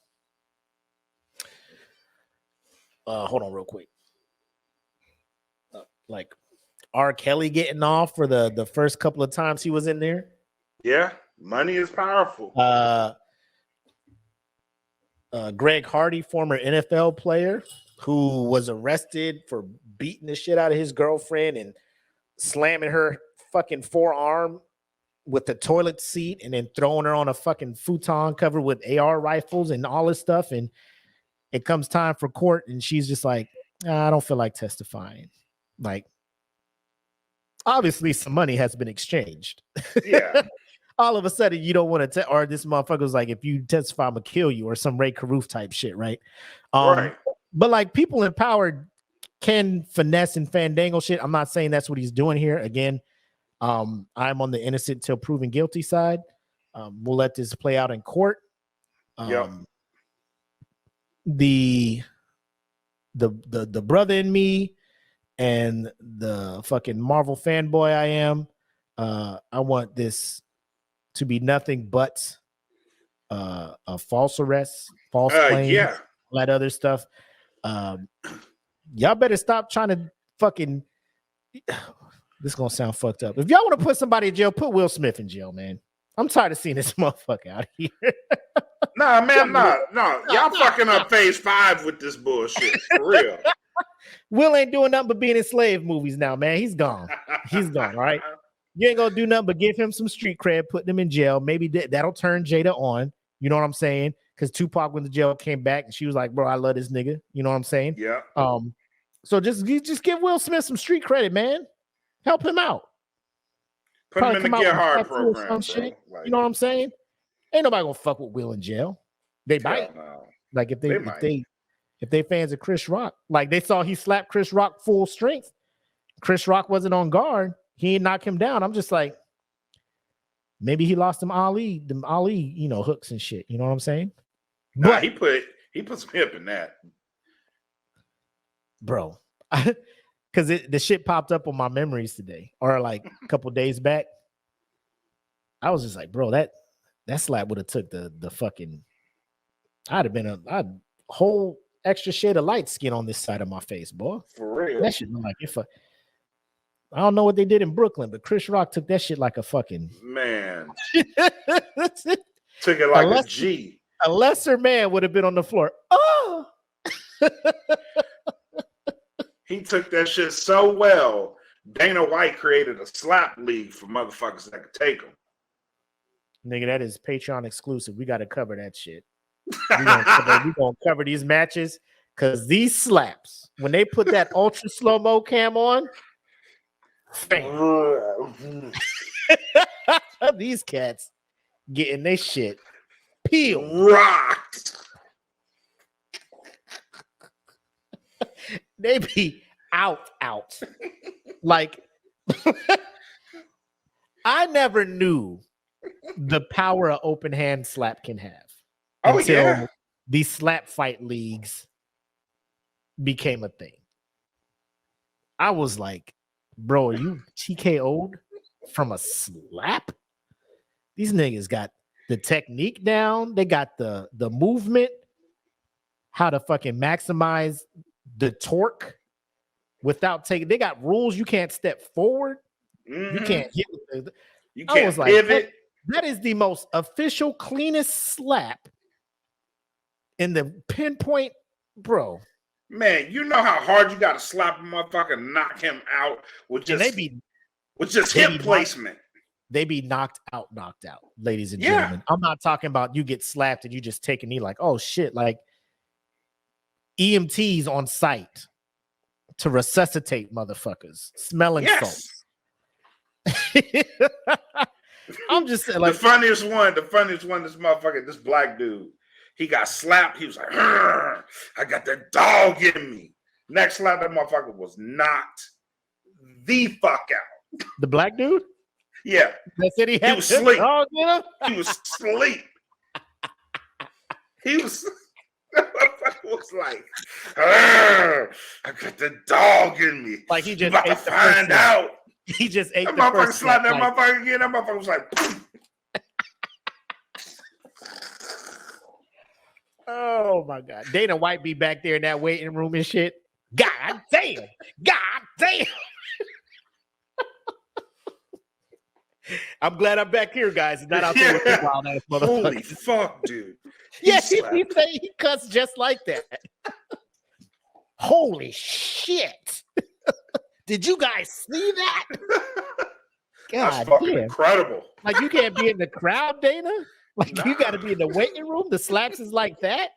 on real quick. Like R. Kelly getting off for the first couple of times he was in there. Yeah, money is powerful. Greg Hardy, former NFL player, who was arrested for beating the shit out of his girlfriend and slamming her fucking forearm with the toilet seat and then throwing her on a fucking futon covered with AR rifles and all this stuff. And it comes time for court and she's just like, I don't feel like testifying. Like, obviously some money has been exchanged. Yeah. All of a sudden you don't want to or this motherfucker was like, if you testify, I'm gonna kill you, or some Ray Caruth type shit, right? Right. But like, people in power can finesse and fandangle shit. I'm not saying that's what he's doing here. Again, I'm on the innocent till proven guilty side. We'll let this play out in court. The brother in me and the fucking Marvel fanboy I am, I want this to be nothing but a false arrest, false claim, all that other stuff. Y'all better stop trying to fucking. This is gonna sound fucked up. If y'all want to put somebody in jail, put Will Smith in jail, man. I'm tired of seeing this motherfucker out here. Nah, man, no. Y'all fucking up phase 5 with this bullshit. For real. Will ain't doing nothing but being in slave movies now, man. He's gone. He's gone, all right? You ain't gonna do nothing but give him some street cred, put him in jail. Maybe that'll turn Jada on. You know what I'm saying? Because Tupac went to jail, came back, and she was like, bro, I love this nigga. You know what I'm saying? Yeah. So just give Will Smith some street credit, man. Help him out. Put him in the Get Hard program. Shit. Like, you know what I'm saying? Ain't nobody gonna fuck with Will in jail. They might. No. Like if they fans of Chris Rock, like they saw he slapped Chris Rock full strength. Chris Rock wasn't on guard. He didn't knock him down. I'm just like, maybe he lost them Ali, hooks and shit. You know what I'm saying? Nah, but he put some hip in that, bro. Because the shit popped up on my memories today, or like a couple days back. I was just like, bro, that slap would have took the fucking. I'd have been a whole extra shade of light skin on this side of my face, boy. For real, that shit look like if I don't know what they did in Brooklyn, but Chris Rock took that shit like a fucking man. Took it like a G. A lesser man would have been on the floor. Oh. He took that shit so well. Dana White created a slap league for motherfuckers that could take them. Nigga, that is Patreon exclusive. We got to cover that shit. We gonna cover these matches because these slaps, when they put that ultra slow-mo cam on, these cats getting their shit peeled. Rocked. They be out. Like, I never knew the power an open hand slap can have. Until these slap fight leagues became a thing. I was like, bro, are you TKO'd from a slap? These niggas got the technique down. They got the movement, how to fucking maximize the torque without taking. They got rules. You can't step forward. You can't hit. You can't I was like, pivot. that is the most official, cleanest slap in the pinpoint, bro. Man, you know how hard you got to slap a motherfucker and knock him out with just hip placement. They be knocked out, ladies and gentlemen. I'm not talking about you get slapped and you just take a knee like, oh shit, like EMTs on site to resuscitate motherfuckers, smelling salts. I'm just saying, like, the funniest one, this motherfucker, this black dude, he got slapped. He was like, I got that dog in me. Next slap, that motherfucker was knocked the fuck out. The black dude? Yeah. That said he had was asleep. Dog in him? He was asleep. He was, that motherfucker was like, I got the dog in me. Like he just about to find out. He just ate that the motherfucker first slapped that like, motherfucker again. That motherfucker was like, oh my God. Dana White be back there in that waiting room and shit. God damn. I'm glad I'm back here, guys. And not out there with the wild ass motherfucker. Holy fuck, dude. Yes, he cuts just like that. Holy shit. Did you guys see that? God That's fucking damn. incredible. Like you can't be in the crowd, Dana? Like you got to be in the waiting room? The slaps is like that?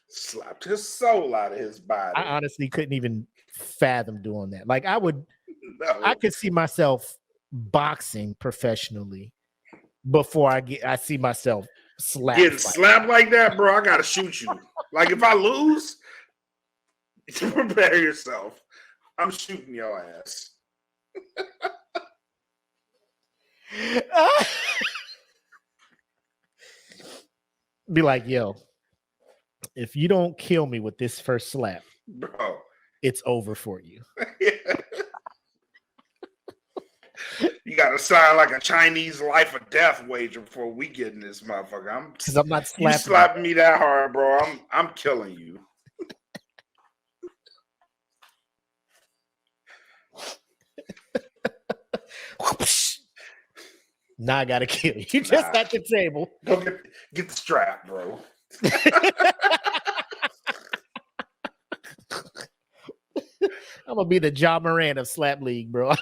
Slapped his soul out of his body. I honestly couldn't even fathom doing that. Like I No. could see myself boxing professionally before I see myself slapped. Getting slapped like that, bro, I gotta shoot you. Like if I lose, prepare yourself. I'm shooting your ass. Be like, yo, if you don't kill me with this first slap, Bro. it's over for you. You gotta sign like a Chinese life or death wager before we get in this motherfucker. Because I'm not slapping. You slapping me that hard, bro. I'm killing you. Now I gotta kill you. You just at the table. Go get the strap, bro. I'm gonna be the John Moran of Slap League, bro.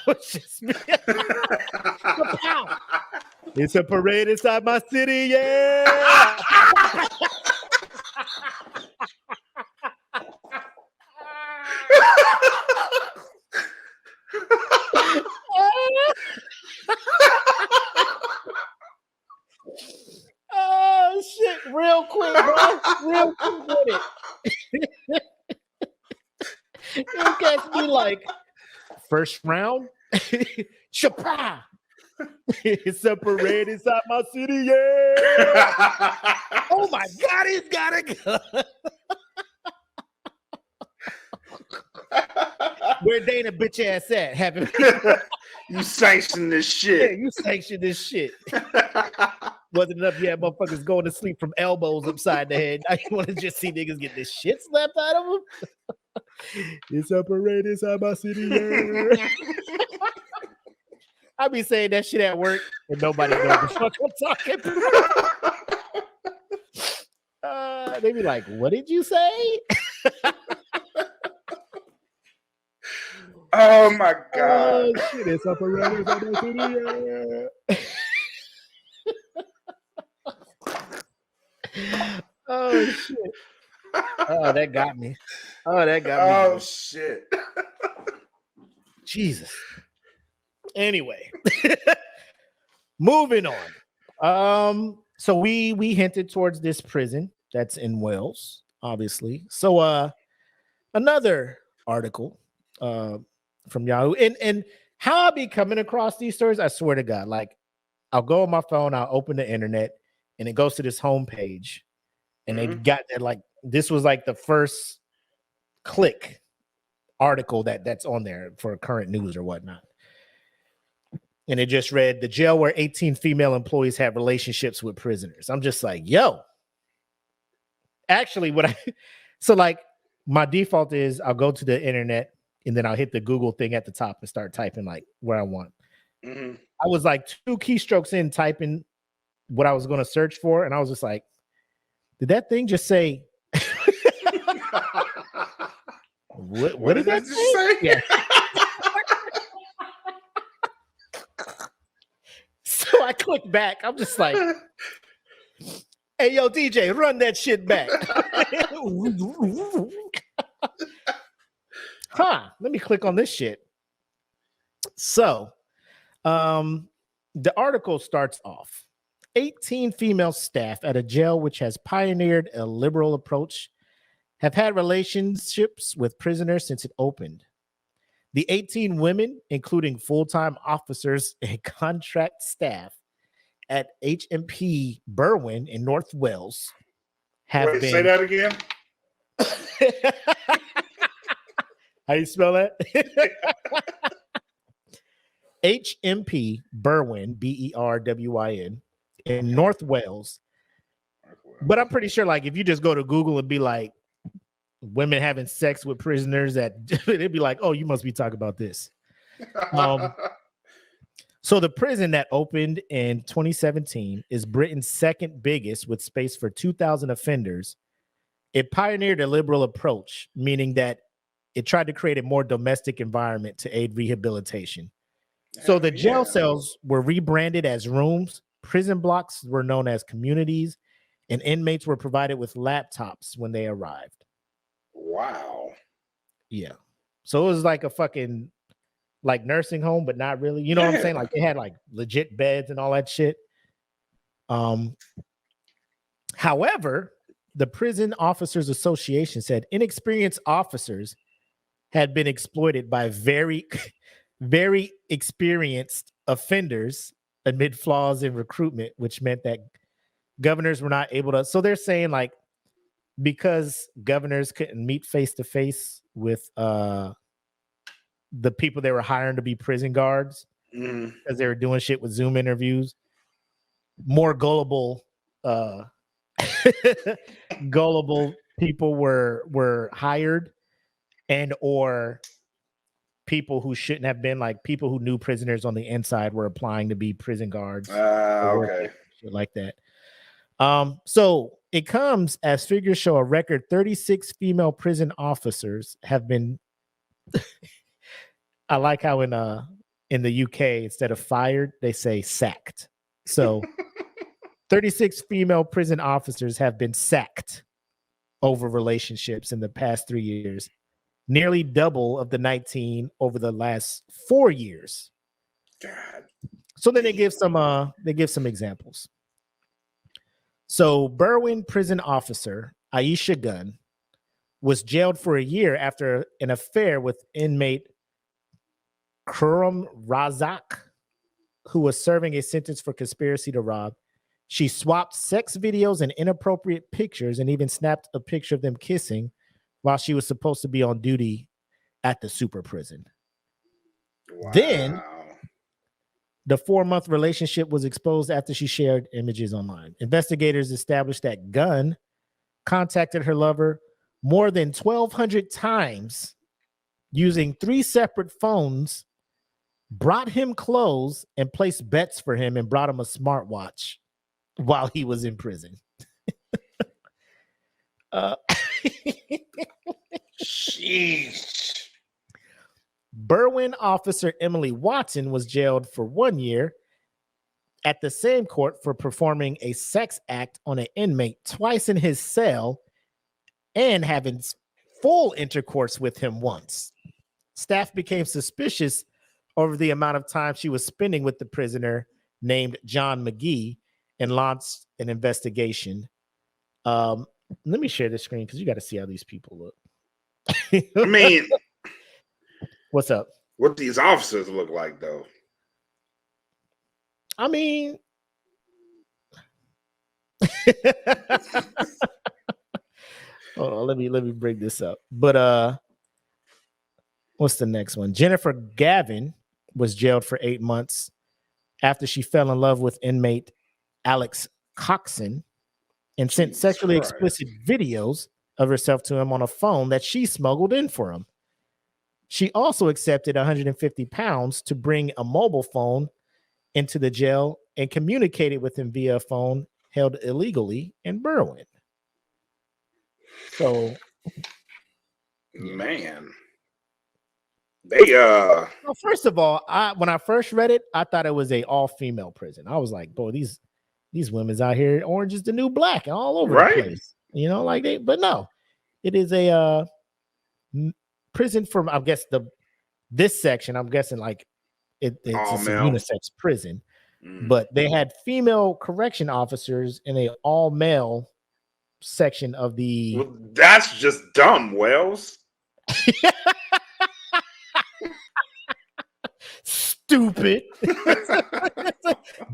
It's a parade inside my city, yeah. Oh shit! Real quick, bro. Real quick with it. You can't be like first round. Chapa. It's a parade inside my city, yeah. Oh my God, he's got a gun. Where Dana bitch ass at? Having You sanction this shit. Yeah, you sanction this shit. Wasn't enough you had motherfuckers going to sleep from elbows upside the head. I want to just see niggas get this shit slapped out of them. It's a parade inside my city. Yeah. I be saying that shit at work and nobody knows the fuck I'm talking about. They be like, what did you say? Oh my God. Oh shit, it's a parade inside my city. Yeah. Oh shit. Oh, that got me. Oh shit. Jesus. Anyway, moving on. So we hinted towards this prison that's in Wales, obviously. So another article from Yahoo, and how I'll be coming across these stories, I swear to God, like I'll go on my phone, I'll open the internet, and it goes to this homepage, and they got that, like, this was like the first click article that's on there for current news or whatnot. and it just read the jail where 18 female employees have relationships with prisoners. I'm just like, yo. Actually, so like my default is I'll go to the internet and then I'll hit the Google thing at the top and start typing like where I want. Mm-hmm. I was like 2 keystrokes in typing what I was going to search for, and I was just like, did that thing just say? what did that say? Yeah. So I clicked back. I'm just like, hey, yo, DJ, run that shit back. Let me click on this shit. So, the article starts off 18 female staff at a jail which has pioneered a liberal approach have had relationships with prisoners since it opened. The 18 women, including full-time officers and contract staff at HMP Berwyn in North Wales, have been... Say that again? How you spell that? HMP Berwyn, Berwyn, in North Wales. But I'm pretty sure, like, if you just go to Google and be like, women having sex with prisoners, it'd be like, oh, you must be talking about this. So the prison that opened in 2017 is Britain's second biggest with space for 2,000 offenders. It pioneered a liberal approach, meaning that it tried to create a more domestic environment to aid rehabilitation. So the jail cells were rebranded as rooms, prison blocks were known as communities, and inmates were provided with laptops when they arrived. Wow. Yeah. So it was like a fucking like nursing home, but not really. You know what I'm saying? Like they had like legit beds and all that shit. However, the Prison Officers Association said inexperienced officers had been exploited by very experienced offenders amid flaws in recruitment, which meant that governors were not able to. So they're saying like, because governors couldn't meet face to face with the people they were hiring to be prison guards because they were doing shit with Zoom interviews, more gullible people were hired, and or people who shouldn't have been, like people who knew prisoners on the inside were applying to be prison guards. Okay. Shit like that. So it comes as figures show a record 36 female prison officers have been I like how in the UK, instead of fired, they say sacked. So 36 female prison officers have been sacked over relationships in the past 3 years, nearly double of the 19 over the last 4 years. God. So then they give some examples. So Berwyn prison officer Aisha Gunn was jailed for a year after an affair with inmate Kuram Razak, who was serving a sentence for conspiracy to rob. She swapped sex videos and inappropriate pictures and even snapped a picture of them kissing while she was supposed to be on duty at the super prison. Wow. Then the 4-month relationship was exposed after she shared images online. Investigators established that Gunn contacted her lover more than 1,200 times using 3 separate phones, brought him clothes, and placed bets for him and brought him a smartwatch while he was in prison. Sheesh. Berwyn officer Emily Watson was jailed for 1 year at the same court for performing a sex act on an inmate twice in his cell and having full intercourse with him once. Staff became suspicious over the amount of time she was spending with the prisoner named John McGee and launched an investigation. Let me share this screen because you got to see how these people look. I mean, what's up? What these officers look like, though? I mean, hold on, let me bring this up. But what's the next one? Jennifer Gavin was jailed for 8 months after she fell in love with inmate Alex Coxon and sent Jesus sexually Christ. explicit videos of herself to him on a phone that she smuggled in for him. She also accepted 150 pounds to bring a mobile phone into the jail and communicated with him via a phone held illegally in Berwyn. So, man, they well, first of all, when I first read it, I thought it was a all-female prison. I was like, boy, these women's out here, orange is the new black, all over Right. the place. You know, like but no, it is a prison for, I guess this section. I'm guessing like it's a unisex prison, but they had female correction officers in a all-male section of the. Well, that's just dumb, Wells. Stupid.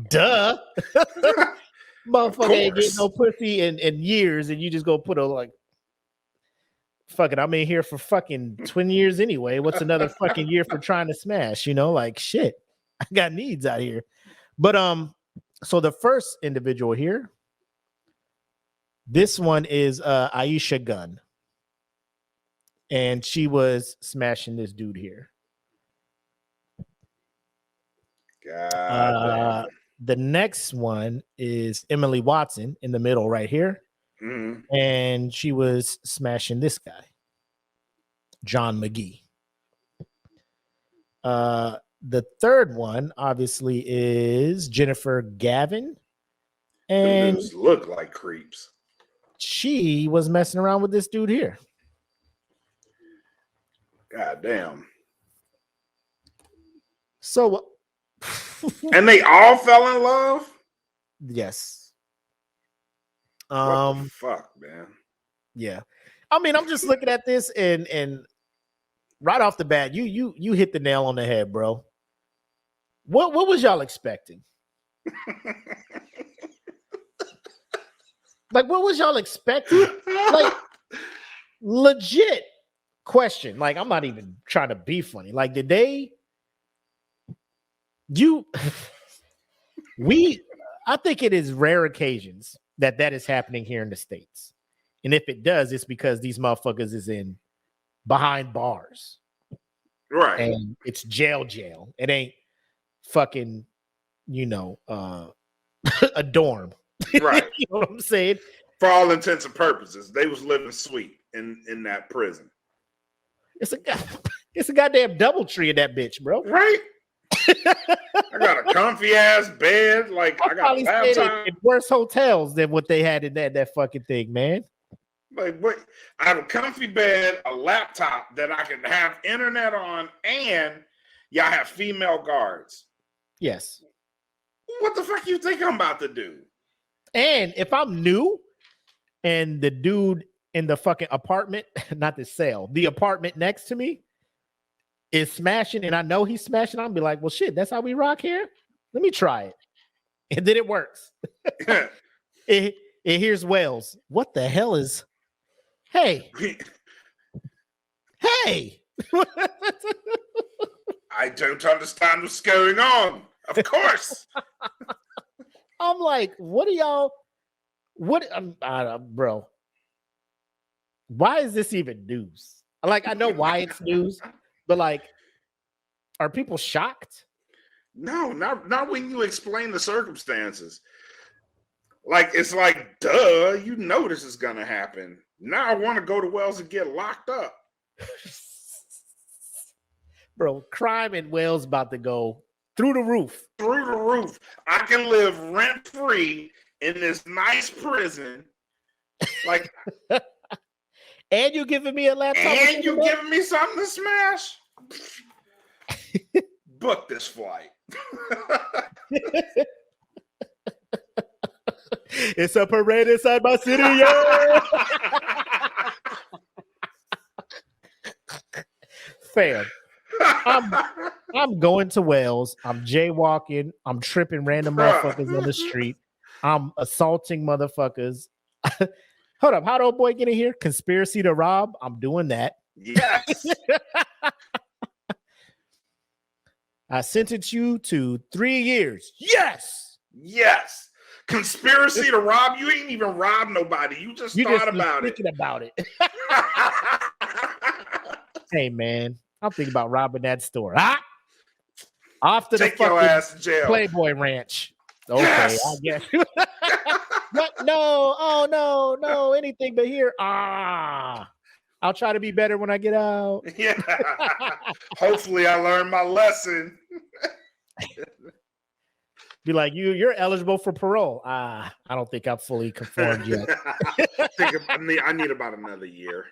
Duh. Motherfucker ain't getting no pussy in years, and you just go put a like, fuck it, I'm in here for fucking 20 years anyway. What's another fucking year for trying to smash? You know, like shit. I got needs out here. But so the first individual here, this one is Aisha Gunn. And she was smashing this dude here. God the next one is Emily Watson in the middle right here. Mm-hmm. And she was smashing this guy, John McGee. The third one, obviously, is Jennifer Gavin. And those look like creeps. She was messing around with this dude here. God damn. So and they all fell in love? Yes. What the fuck, man? Yeah. I mean, I'm just looking at this and right off the bat, you hit the nail on the head, bro. What was y'all expecting? Like, what was y'all expecting? Like, legit question. Like, I'm not even trying to be funny. Like, did they? I think it is rare occasions that is happening here in the States. And if it does, it's because these motherfuckers is in behind bars. Right. And it's jail. It ain't fucking, a dorm. Right. You know what I'm saying? For all intents and purposes, they was living sweet in that prison. It's a goddamn double tree in that bitch, bro. Right? I got a comfy ass bed. Like I got a laptop. In worse hotels than what they had in that fucking thing, man. Like what? I have a comfy bed, a laptop that I can have internet on, and y'all have female guards. Yes. What the fuck you think I'm about to do? And if I'm new and the dude in the fucking apartment, not the cell, the apartment next to me is smashing, and I know he's smashing, I'll be like, well, shit, that's how we rock here? Let me try it. And then it works. And here's Wells. What the hell is... Hey. Hey. I don't understand what's going on. Of course. I'm like, what are y'all... bro. Why is this even news? Like, I know why it's news, but like, are people shocked? No, not when you explain the circumstances. Like, it's like, duh, you know this is gonna happen. Now I want to go to Wells and get locked up. Bro, crime in Wales about to go through the roof. Through the roof. I can live rent-free in this nice prison. Like, and you giving me a laptop? And you giving me something to smash? Book this flight. It's a parade inside my city, yeah. Fam, I'm going to Wales. I'm jaywalking. I'm tripping random motherfuckers on the street. I'm assaulting motherfuckers. Hold up. How'd old boy get in here? Conspiracy to rob? I'm doing that. Yes. I sentence you to 3 years. Yes. Yes. Conspiracy to rob. You ain't even robbed nobody. You just thought about it. Thinking about it. Hey, man. I'm thinking about robbing that store. Off to Take the your ass to jail. Playboy Ranch. Okay, Yes. I guess. What? No. Oh, no. Anything but here. I'll try to be better when I get out. Yeah. Hopefully I learned my lesson. Be like, you're eligible for parole. I don't think I'm fully conformed yet. I need about another year.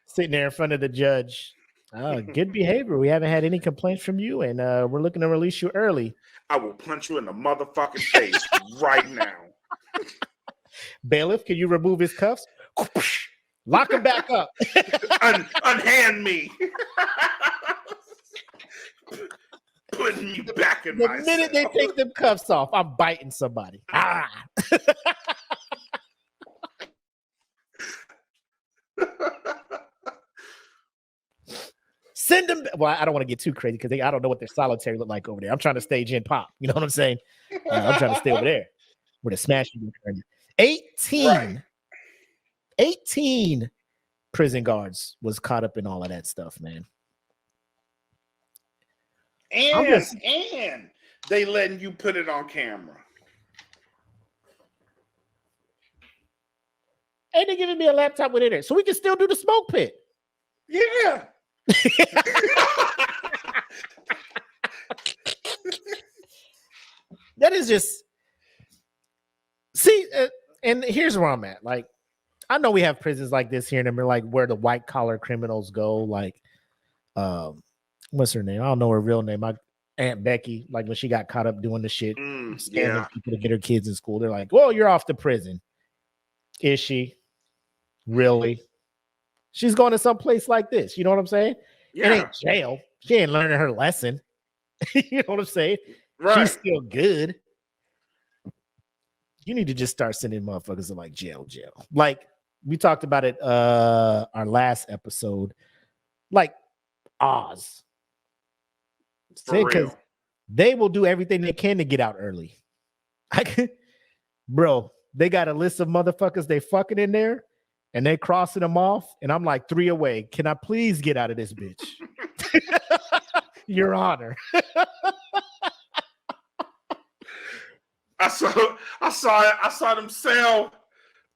Sitting there in front of the judge. Good behavior. We haven't had any complaints from you, and we're looking to release you early. I will punch you in the motherfucking face right now. Bailiff, can you remove his cuffs? Lock him back up. Unhand me. Putting you back in my The minute they take them cuffs off, I'm biting somebody. Send them. Well, I don't want to get too crazy because I don't know what their solitary look like over there. I'm trying to stage in pop. You know what I'm saying? I'm trying to stay over there with a smashing. 18. Right. 18 prison guards was caught up in all of that stuff, man. And they letting you put it on camera. And they giving me a laptop with it, so we can still do the smoke pit. Yeah. That is just see, and here's where I'm at. Like, I know we have prisons like this here, and they're like where the white collar criminals go. Like, what's her name? I don't know her real name. My Aunt Becky, like when she got caught up doing the shit, scamming people to get her kids in school. They're like, "Well, you're off to prison." Is she really? She's going to some place like this. You know what I'm saying? Yeah. It ain't jail. She ain't learning her lesson. You know what I'm saying? Right. She's still good. You need to just start sending motherfuckers to like jail. Like we talked about it our last episode. Like Oz. Because they will do everything they can to get out early. Bro, they got a list of motherfuckers they fucking in there. And they crossing them off, and I'm like 3 away. Can I please get out of this bitch? Your Honor. I saw them sell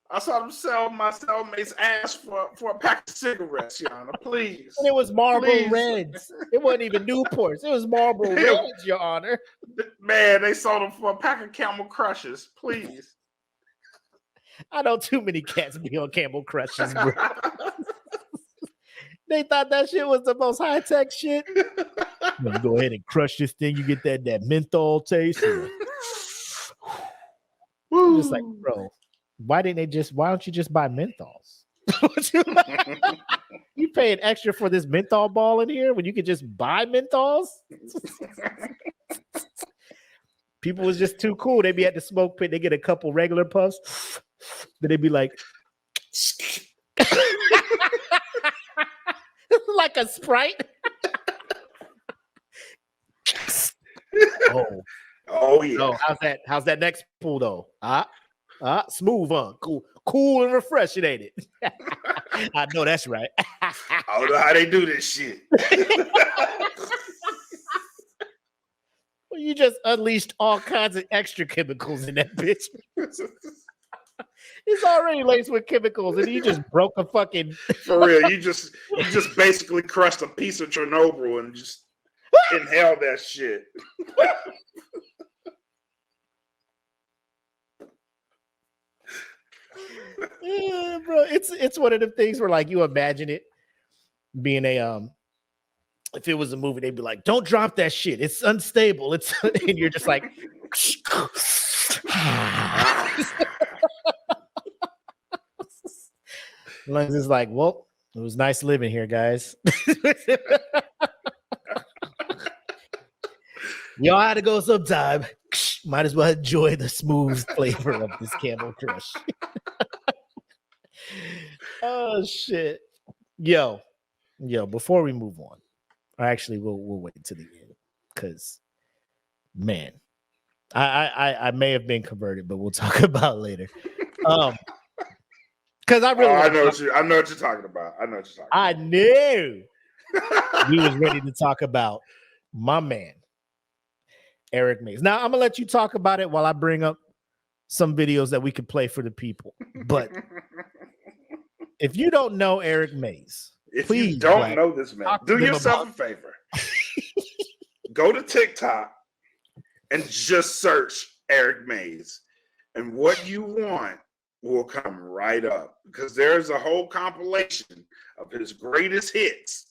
my cellmate's ass for a pack of cigarettes, Your Honor. Please. And it was Marlboro Reds. It wasn't even Newports. It was Marlboro Reds, Your Honor. Man, they sold them for a pack of Camel Crushes. Please. I know too many cats be on Camel Crushes, bro. They thought that shit was the most high-tech shit. Go ahead and crush this thing. You get that menthol taste. I'm just like, bro, why don't you just buy menthols? You paying extra for this menthol ball in here when you could just buy menthols? People was just too cool. They be at the smoke pit. They get a couple regular puffs. Then they'd be like, like a Sprite. Oh yeah. Oh, how's that next pool though? Smooth on, cool and refreshing, ain't it? I know that's right. I don't know how they do this shit. Well, you just unleashed all kinds of extra chemicals in that bitch. It's already laced with chemicals, and you just broke a fucking. For real, you just basically crushed a piece of Chernobyl and just inhaled that shit. Yeah, bro, it's one of the things where like you imagine it being a if it was a movie, they'd be like, "Don't drop that shit. It's unstable." And you're just like. Lungs is like, well, it was nice living here, guys. Y'all had to go sometime. Might as well enjoy the smooth flavor of this Camel Crush. Oh shit. Yo, before we move on, Or actually, we'll wait to the end because, man, I may have been converted, but we'll talk about it later. Because I really, I know what you're talking about. I knew we was ready to talk about my man, Eric Mays. Now I'm gonna let you talk about it while I bring up some videos that we could play for the people. But if you don't know Eric Mays, please you don't know this man, do yourself a favor. Go to TikTok and just search Eric Mays, and what you want will come right up because there's a whole compilation of his greatest hits.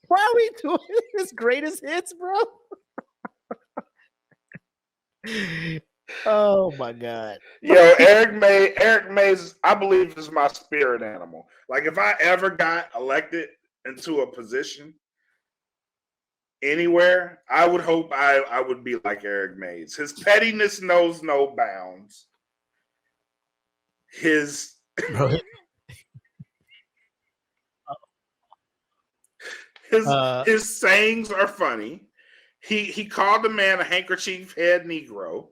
Why are we doing his greatest hits, bro? Oh my God. Yo, Eric Mays, I believe is my spirit animal. Like if I ever got elected into a position anywhere, I would hope I would be like Eric Mays. His pettiness knows no bounds. His sayings are funny. He called the man a handkerchief head Negro.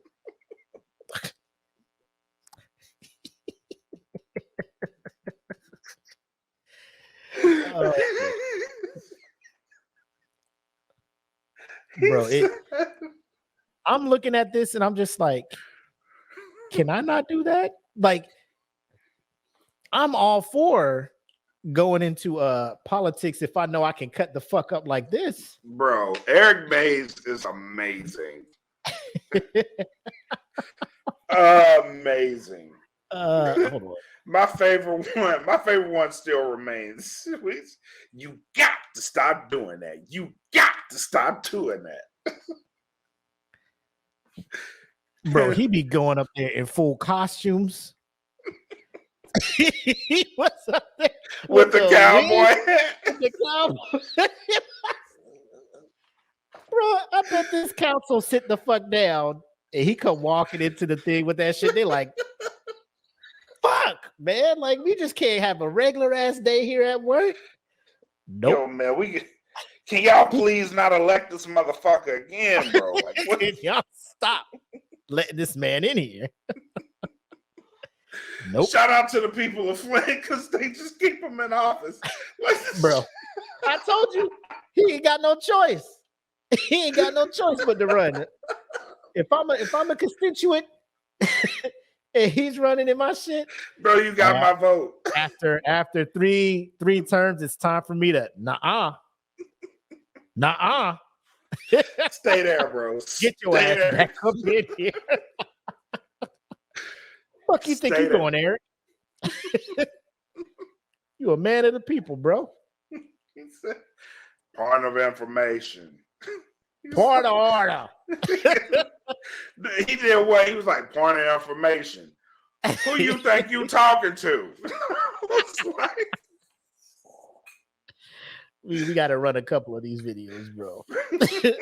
Bro, I'm looking at this and I'm just like, can I not do that? Like, I'm all for going into politics if I know I can cut the fuck up like this. Bro, Eric Mays is amazing. Amazing. Hold on. My favorite one still remains. You got to stop doing that. You got to stop doing that. Bro, he be going up there in full costumes. What's up there? With the cowboy. With the cowboy. Bro, I bet this council sit the fuck down and he come walking into the thing with that shit. They like, fuck, man. Like, we just can't have a regular ass day here at work. Nope. Yo, man, can y'all please not elect this motherfucker again, bro? Like, what? Can y'all stop letting this man in here? Nope. Shout out to the people of Flint because they just keep him in office. Bro, I told you he ain't got no choice. He ain't got no choice but to run. If I'm a constituent and he's running in my shit, bro, you got my vote. After three terms, it's time for me to nah. Stay there, bro. Get your ass back up in here. Fuck you think you're going, Eric? You a man of the people, bro. Point of information. Point of order. He did what? He was like, point of information. Who you think you talking to? We got to run a couple of these videos, bro.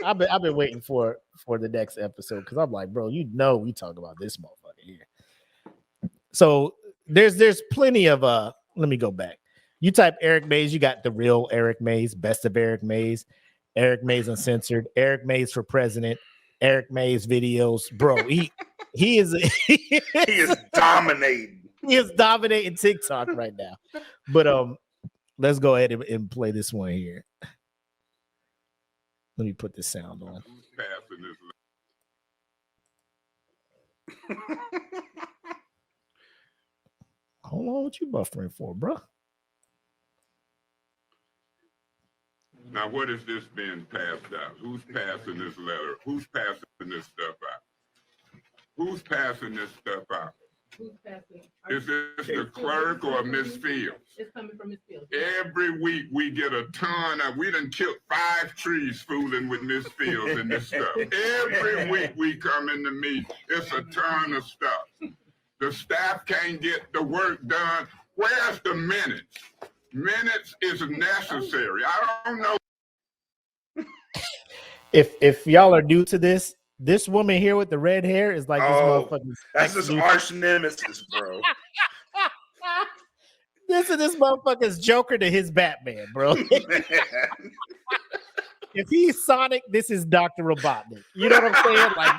I've been waiting for the next episode because I'm like, bro, you know we talk about this motherfucker here. So there's plenty of let me go back. You type Eric Mays, you got the real Eric Mays, best of Eric Mays, Eric Mays Uncensored, Eric Mays for president, Eric Mays videos. Bro, he is dominating. He is dominating TikTok right now. But let's go ahead and play this one here. Let me put this sound on. Hold on, what you buffering for, bro? Now, what is this being passed out? Who's passing this letter? Who's passing this stuff out? Who's passing this stuff out? Who's passing? Is this the clerk or Miss Fields? It's coming from Miss Fields. Every week we get a ton of, we done killed 5 trees fooling with Miss Fields and this stuff. Every week we come in to meet, it's a ton of stuff. The staff can't get the work done. Where's the minutes? Minutes is necessary. I don't know. If y'all are new to this woman here with the red hair is like this motherfucker. That's his arch nemesis, bro. This is this motherfucker's Joker to his Batman, bro. If he's Sonic, this is Dr. Robotnik. You know what I'm saying? Like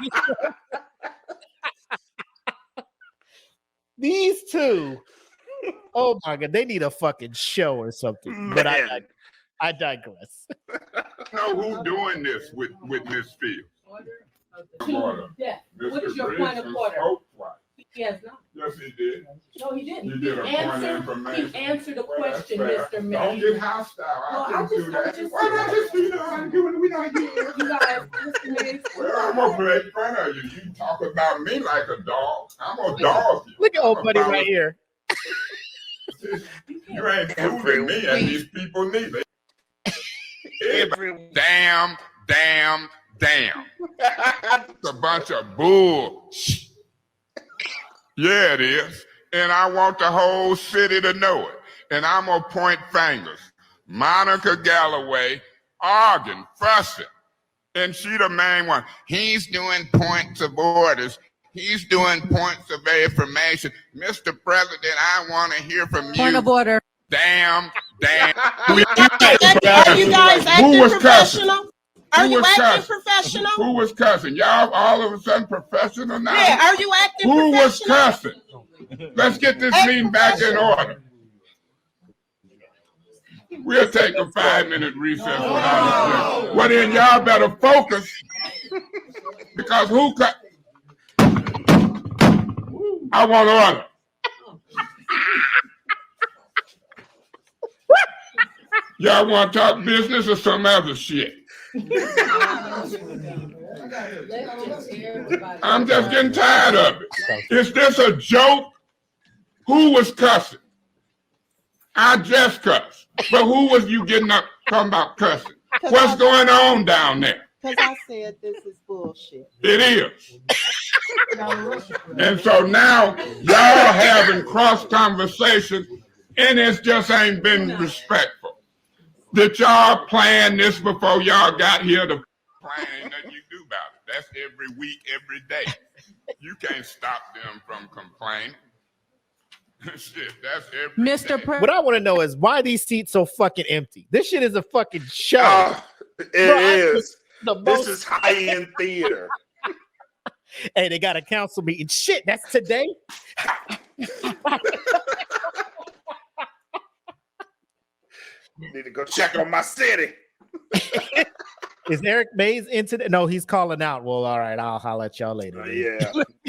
these two, oh my god, they need a fucking show or something. But I digress. Know who's doing this with Miss Fields? To death. What is your point of order? He has not. Yes, he did. No, he didn't. He did a point of information. He answered the question, Well, Mr. don't Mays. get hostile. Well, I can do that. just- Why not just do that? I'm doing it. We not doing it. You guys, Mr. Mays. Well, I'm gonna make fun of you. You talk about me like a dog. I'm gonna dog you. Look at old buddy right here. You ain't fooling me, and these people neither. Damn. It's a bunch of bull. Yeah, it is. And I want the whole city to know it. And I'm going to point fingers. Monica Galloway arguing, fussing. And she the main one. He's doing points of orders. He's doing points of information. Mr. President, I want to hear from you. Point of order. Damn. Are you guys acting professional? Are you acting professional? Who was cussing? Y'all all of a sudden professional now? Yeah, are you acting Who was professional? cussing? Let's get this meeting back in order. We'll take a 5-minute recess. Well, then y'all better focus because who cut? I want order. Y'all want to talk business or some other shit? I'm just getting tired of it. Is this a joke? Who was cussing? I just cussed. But who was you getting up talking about cussing? What's going on down there? Because I said this is bullshit. It is. And so now y'all having cross conversations and it just ain't been respectful. Did y'all plan this before y'all got here? The plan ain't nothing you do about it. That's every week, every day. You can't stop them from complaining. Shit, that's every Mr. day. President. What I want to know is why these seats so fucking empty. This shit is a fucking show. It Bro, is. The This most, is high-end theater. hey, they got a council meeting. Shit, that's today. Need to go check on my city. Is Eric Mays into the? No, he's calling out. Well, all right, I'll holler at y'all later. dude.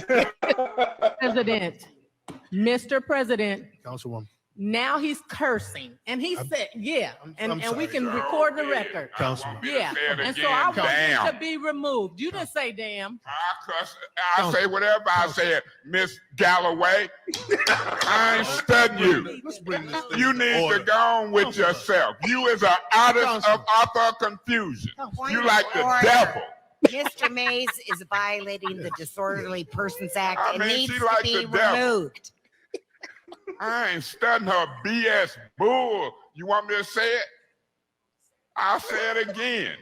Yeah. President. Mr. President. Councilwoman. Now he's cursing. And he said, yeah. And we sorry. can record the record. Councilman. Yeah. Say it And so again. I want Damn. it to be removed. You didn't say damn. I say whatever I said, Miss Galloway. I ain't studying you. Let's bring this thing You need order. to go on with yourself. You is an artist of author confusion. You like the devil. Mr. Mays is violating the Disorderly Persons Act I and mean, needs she to like be the devil. removed. I ain't studying her BS bull. You want me to say it? I'll say it again.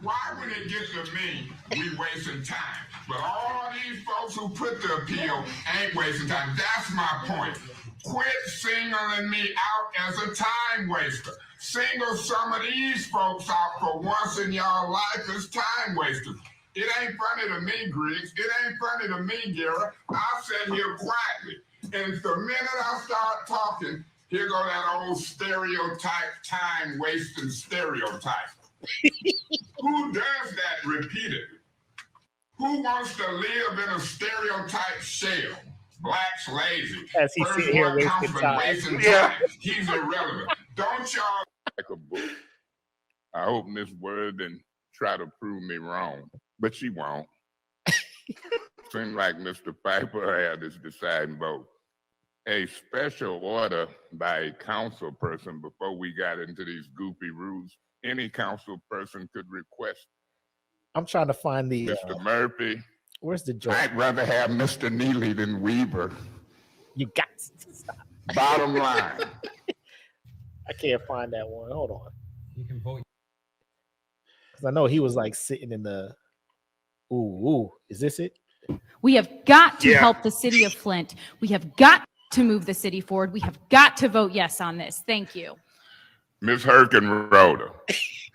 Why when it gets to me, we wasting time? But all these folks who put the appeal ain't wasting time. That's my point. Quit singling me out as a time waster. Single some of these folks out for once in your life as time wasters. It ain't funny to me, Griggs. It ain't funny to me, Garrett. I'll sit here quietly. And the minute I start talking, here go that old stereotype, time-wasting stereotype. Who does that repeatedly? Who wants to live in a stereotype shell? Black's lazy. As he's First sitting here one wasting councilman time. wasting Yeah. time. He's irrelevant. Don't y'all like a book? I hope Miss Worthing try to prove me wrong, but she won't. Seems like Mr. Piper had this deciding vote. A special order by a council person before we got into these goofy rules, any council person could request. I'm trying to find the. Mr. Murphy, Where's the joke? I'd rather have Mr. Neely than Weaver. You got to stop. Bottom line. I can't find that one. Hold on. You can vote. Because I know he was like sitting in the. Ooh, is this it? We have got to Yeah. help the city of Flint. We have got to move the city forward. We have got to vote yes on this. Thank you. Ms. Herkenroder,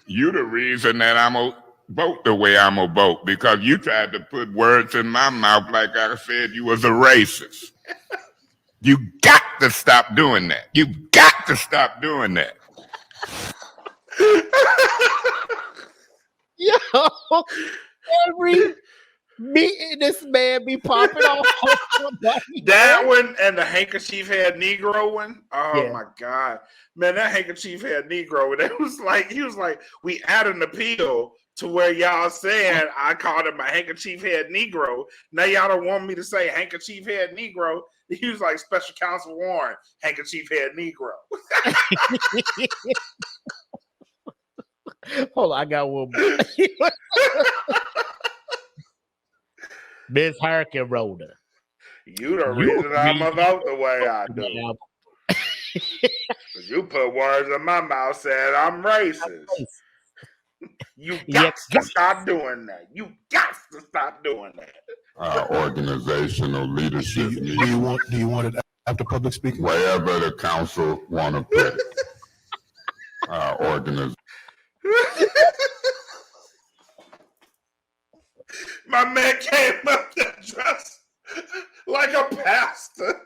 you the reason that I'm going to vote the way I'm going to vote, because you tried to put words in my mouth like I said you was a racist. You got to stop doing that. You got to stop doing that. Yo, every meeting this man be popping off. That one and the handkerchief head Negro one. Oh Yeah. my God. Man, that handkerchief head Negro. And it was like, he was like, we added an appeal to where y'all saying I called him a handkerchief head Negro. Now y'all don't want me to say handkerchief head Negro. He was like Special Counsel Warren, handkerchief head Negro. Hold on, I got one more. Ms. Herkenroder. You the reason I'm going to vote the way I do. You put words in my mouth saying I'm racist. You got to stop doing that. You got to stop doing that. Our organizational leadership Do you want it after public speaking? wherever the council want to put it. Our organization. My man came up there dressed like a pastor.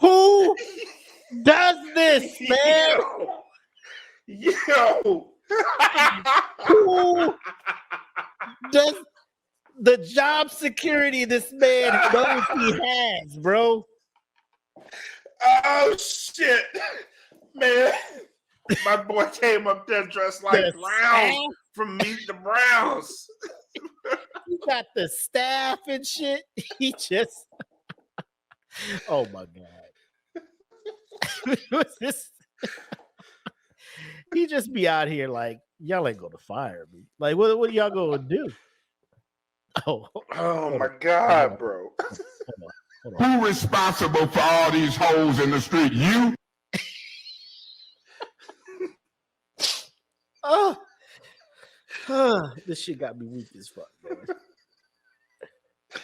Who does this, man? Yo. Who does the job security this man knows he has, bro? Oh shit, man! My boy came up there dressed like The Browns staff? from Meet the Browns. He got the staff and shit. He just, oh my god, what's this? He just be out here like, y'all ain't gonna fire me. Like, what are y'all gonna do? Oh my god, bro! Hold on. Who responsible for all these holes in the street? You? This shit got me weak as fuck, man.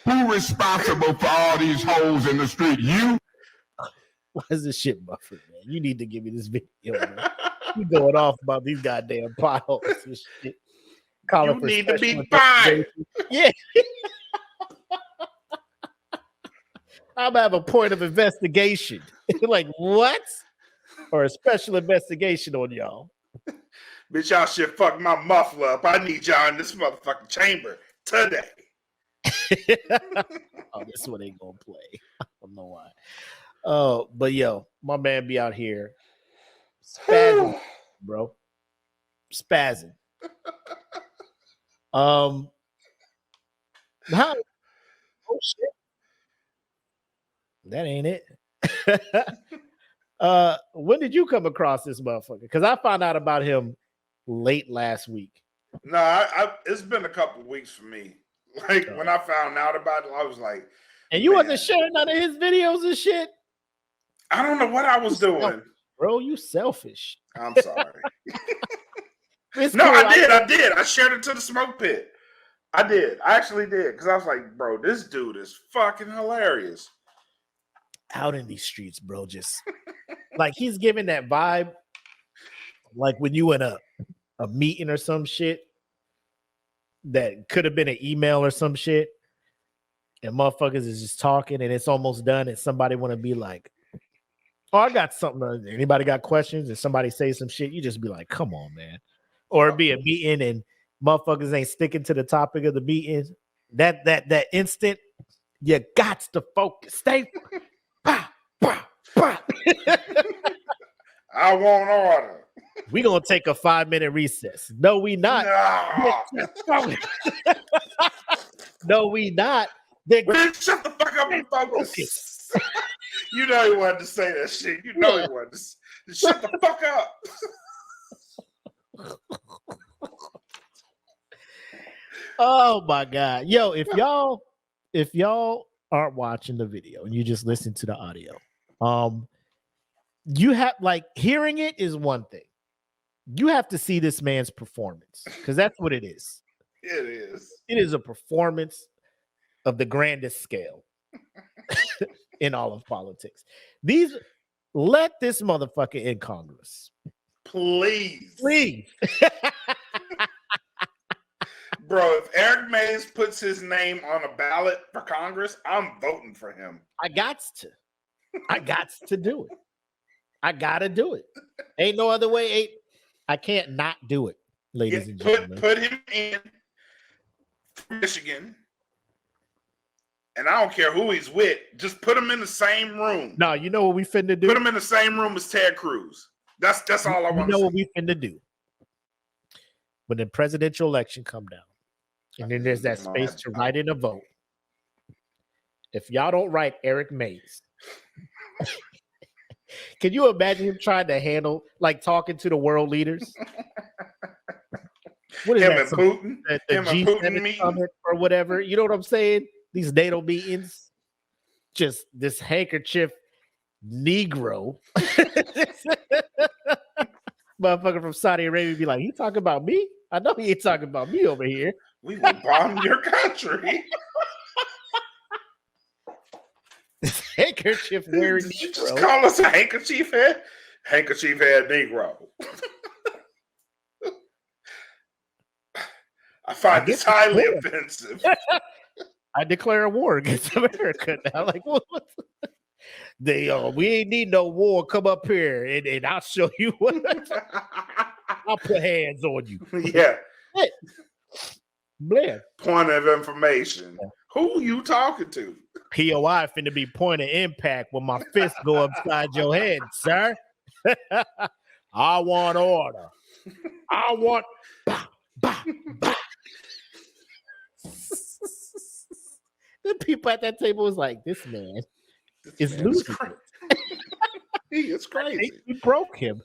Who responsible for all these holes in the street? You? Why is this shit buffered, man? You need to give me this video, man. You going off about these goddamn potholes and shit. You need to be fired. Yeah. I'm gonna have a point of investigation. Like, what? Or a special investigation on y'all. Bitch, y'all should fuck my muffler up. I need y'all in this motherfucking chamber today. Oh, this one ain't gonna play. I don't know why. Oh, but yo, my man be out here spazzing, bro. Spazzing. How? Oh shit. That ain't it. When did you come across this motherfucker? Because I found out about him late last week. No, it's been a couple weeks for me. Like when I found out about it, I was like, and you man, wasn't sharing none of his videos and shit. I don't know what I was doing. Bro, you selfish. I'm sorry. It's No, cool. I did. I shared it to the smoke pit. I did. I actually did. Because I was like, bro, this dude is fucking hilarious. Out in these streets, bro, just like he's giving that vibe. Like when you in a meeting or some shit that could have been an email or some shit, and motherfuckers is just talking and it's almost done, and somebody want to be like, oh, I got something. Anybody got questions? And somebody say some shit, you just be like, come on, man. Or it'd be a meeting and motherfuckers ain't sticking to the topic of the meeting. That instant, you got to focus. Stay. Bah, bah, bah. I want order. We gonna take a 5-minute recess. No, we not. No, No, we not. man, shut the fuck up and focus. You know he wanted to say that shit. You know he wanted to shut the fuck up. Oh my god. Yo, if y'all aren't watching the video and you just listen to the audio, you have like hearing it is one thing. You have to see this man's performance because that's what it is. It is. It is a performance of the grandest scale in all of politics. Let this motherfucker in Congress. Please. Please. Bro, if Eric Mays puts his name on a ballot for Congress, I'm voting for him. I got to do it. I gotta do it. Ain't no other way. I can't not do it, ladies and gentlemen. Put him in Michigan. And I don't care who he's with. Just put him in the same room. No, you know what we finna do? Put him in the same room as Ted Cruz. That's all I want to know see. what we finna do. When the presidential election come down, and then there's that space to write in a vote. If y'all don't write Eric Mays, can you imagine him trying to handle, like, talking to the world leaders? What is him that? And Putin? The Him and G7 Putin meeting? summit or whatever. You know what I'm saying? These NATO meetings. Just this handkerchief Negro. Motherfucker from Saudi Arabia be like, he talking about me? I know he ain't talking about me over here. We will bomb your country. This handkerchief wearing Did you Negro. just call us a handkerchief head? Handkerchief head Negro. I find this highly offensive. I declare a war against America now. Like, what? We ain't need no war. Come up here and I'll show you what. I'll put hands on you. Yeah. Blair. Point of information. Who you talking to? POI finna be point of impact when my fist go upside your head, sir. I want order. I want. Bah, bah, bah. The people at that table was like, this man is losing. He is crazy. He broke him.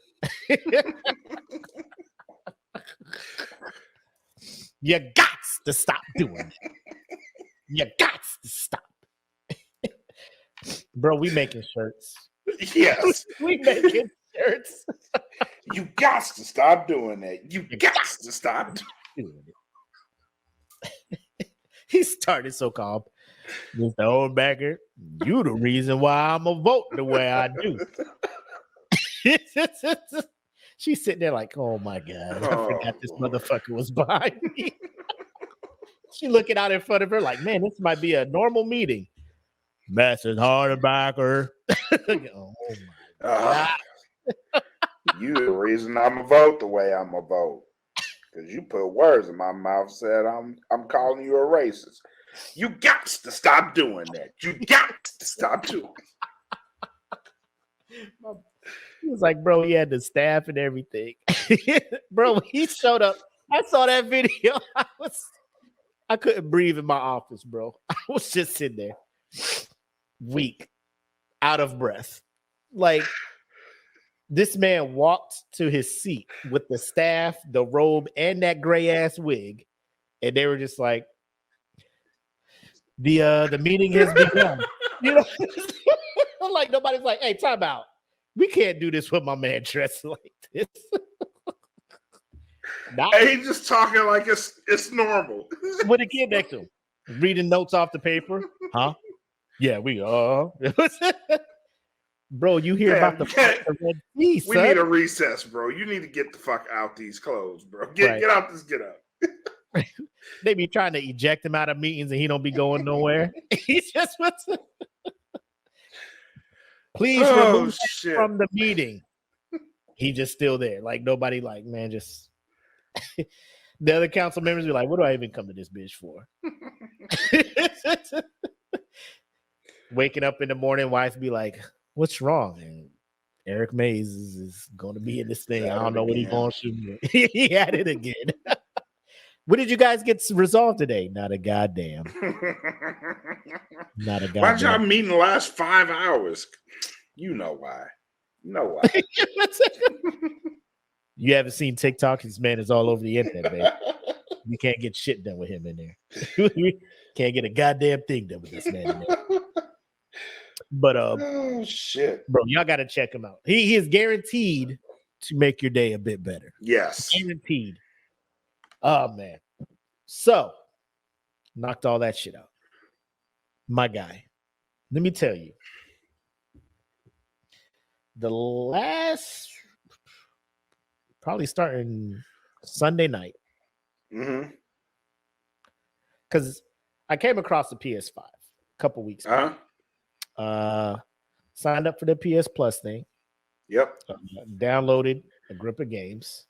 You got to stop doing it. You got to stop. Bro, we making shirts. Yes. We making shirts. You got to stop doing that. You got to stop doing it. He started so calm. Mr. Oldbacker, you the reason why I'm a vote the way I do. She's sitting there like, oh my God, I forgot this motherfucker was behind me. She looking out in front of her like, man, this might be a normal meeting. Message Hardenbacker. Oh my God. You the reason I'm a vote the way I'm a vote. Because you put words in my mouth, said I'm calling you a racist. You got to stop doing that. You got to stop doing it. He was like, bro, he had the staff and everything. Bro, he showed up. I saw that video. I couldn't breathe in my office, bro. I was just sitting there, weak, out of breath. Like, this man walked to his seat with the staff, the robe, and that gray ass wig, and they were just like, the meeting has begun. You know, like nobody's like, hey, time out. We can't do this with my man dressed like this. Hey, he's just talking like it's normal. With a kid next to him, reading notes off the paper, huh? Yeah, we are. Bro, you hear about the Red Sea, we need a recess, bro. You need to get the fuck out these clothes, bro. Get out this get up. They be trying to eject him out of meetings and he don't be going nowhere. He just wants to please remove him from the meeting. He just still there. Like nobody like, man, just the other council members be like, what do I even come to this bitch for? Waking up in the morning, wife be like, what's wrong? And Eric Mays is going to be in this thing. I don't know what he's going to do. He had it again. What did you guys get resolved today? Not a goddamn. Not a goddamn. Why'd y'all meet in the last 5 hours? You know why. You know why. You haven't seen TikTok? This man is all over the internet, man. You can't get shit done with him in there. Can't get a goddamn thing done with this man in there. But oh shit, bro, y'all gotta check him out. He is guaranteed to make your day a bit better. Yes. Guaranteed. Oh man. So knocked all that shit out. My guy. Let me tell you. The last probably starting Sunday night. Because I came across the PS5 a couple weeks ago. Signed up for the PS Plus thing. Yep. Downloaded a grip of games.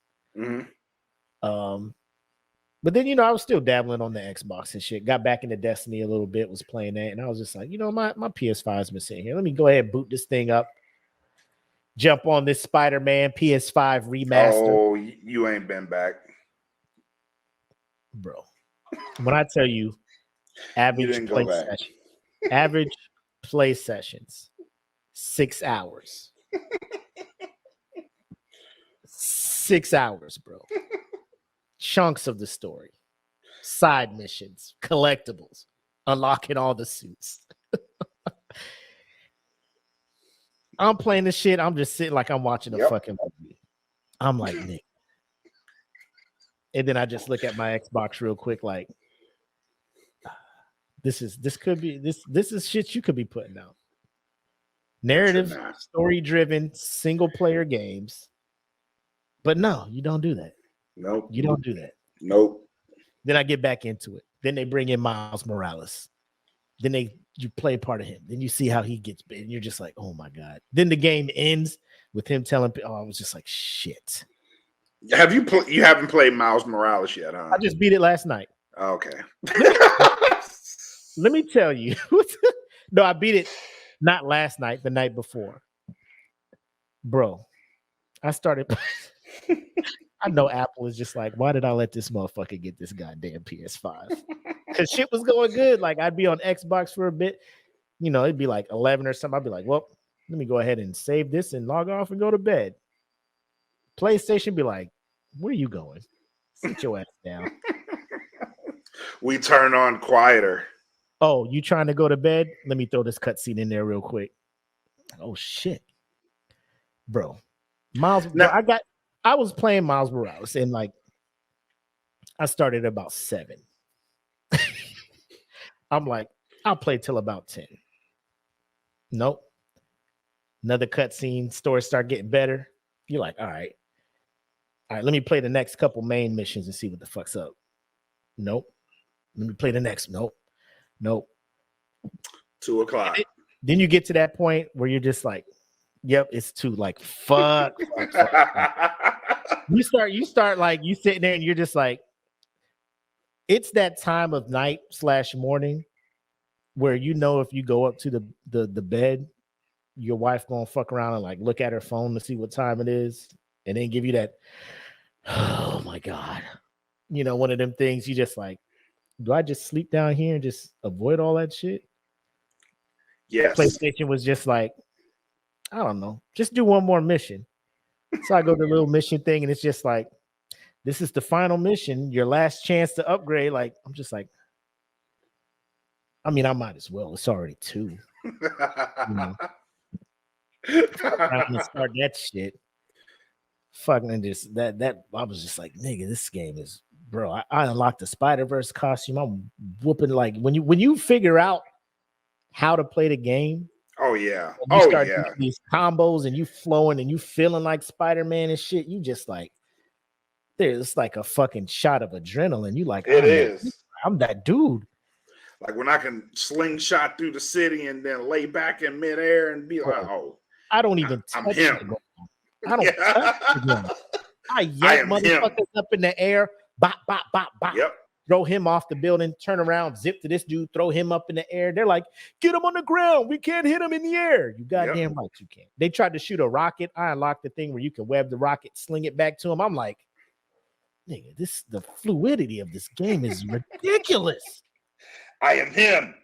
But then, I was still dabbling on the Xbox and shit. Got back into Destiny a little bit, was playing that. And I was just like, my PS5's been sitting here. Let me go ahead and boot this thing up. Jump on this Spider-Man PS5 remaster. Oh, you ain't been back. Bro. When I tell you, average play sessions, 6 hours. 6 hours, bro. Chunks of the story, side missions, collectibles, unlocking all the suits. I'm playing this shit. I'm just sitting like I'm watching a fucking movie. I'm like, Nick. And then I just look at my Xbox real quick, like, this is shit you could be putting out. Narrative, story-driven, single-player games. But no, you don't do that. Nope. You don't do that. Nope. Then I get back into it. Then they bring in Miles Morales. Then you play part of him. Then you see how he gets bit. And you're just like, oh my God. Then the game ends with him telling people, I was just like, shit. Have you you haven't played Miles Morales yet, huh? I just beat it last night. Okay. Let me tell you. No, I beat it not last night, the night before. Bro, I started. I know Apple is just like, why did I let this motherfucker get this goddamn PS5? Because shit was going good. Like, I'd be on Xbox for a bit. It'd be like 11 or something. I'd be like, well, let me go ahead and save this and log off and go to bed. PlayStation be like, where are you going? Sit your ass down. We turn on quieter. Oh, you trying to go to bed? Let me throw this cutscene in there real quick. Oh, shit. Bro. I was playing Miles Morales and like I started about 7. I'm like, I'll play till about 10. Nope. Another cutscene, story start getting better. You're like, all right, let me play the next couple main missions and see what the fuck's up. Nope. Let me play the next. Nope. 2:00. Then you get to that point where you're just like, yep, it's 2. Like, fuck. You start like you sitting there and you're just like, it's that time of night / morning where if you go up to the bed, your wife gonna fuck around and like look at her phone to see what time it is, and then give you that, oh my God, one of them things you just like, do I just sleep down here and just avoid all that shit? Yes. PlayStation was just like, I don't know, just do one more mission. So I go to the little mission thing, and it's just like, this is the final mission, your last chance to upgrade. Like, I'm just like, I mean, I might as well. It's already 2. I'm gonna start that shit. Fucking just that I was just like, nigga, this game is, bro. I unlocked the Spider-Verse costume. I'm whooping like when you figure out how to play the game. Oh yeah. You start doing these combos and you flowing and you feeling like Spider-Man and shit. You just like, there's like a fucking shot of adrenaline. You like, I'm that dude. Like when I can slingshot through the city and then lay back in midair and be like, oh, I don't even touch him. I don't touch him. I yank motherfuckers up in the air. Bop, bop, bop, bop. Yep. Throw him off the building, turn around, zip to this dude, throw him up in the air. They're like, get him on the ground. We can't hit him in the air. You goddamn right you can. They tried to shoot a rocket. I unlocked the thing where you can web the rocket, sling it back to him. I'm like, nigga, the fluidity of this game is ridiculous. I am him.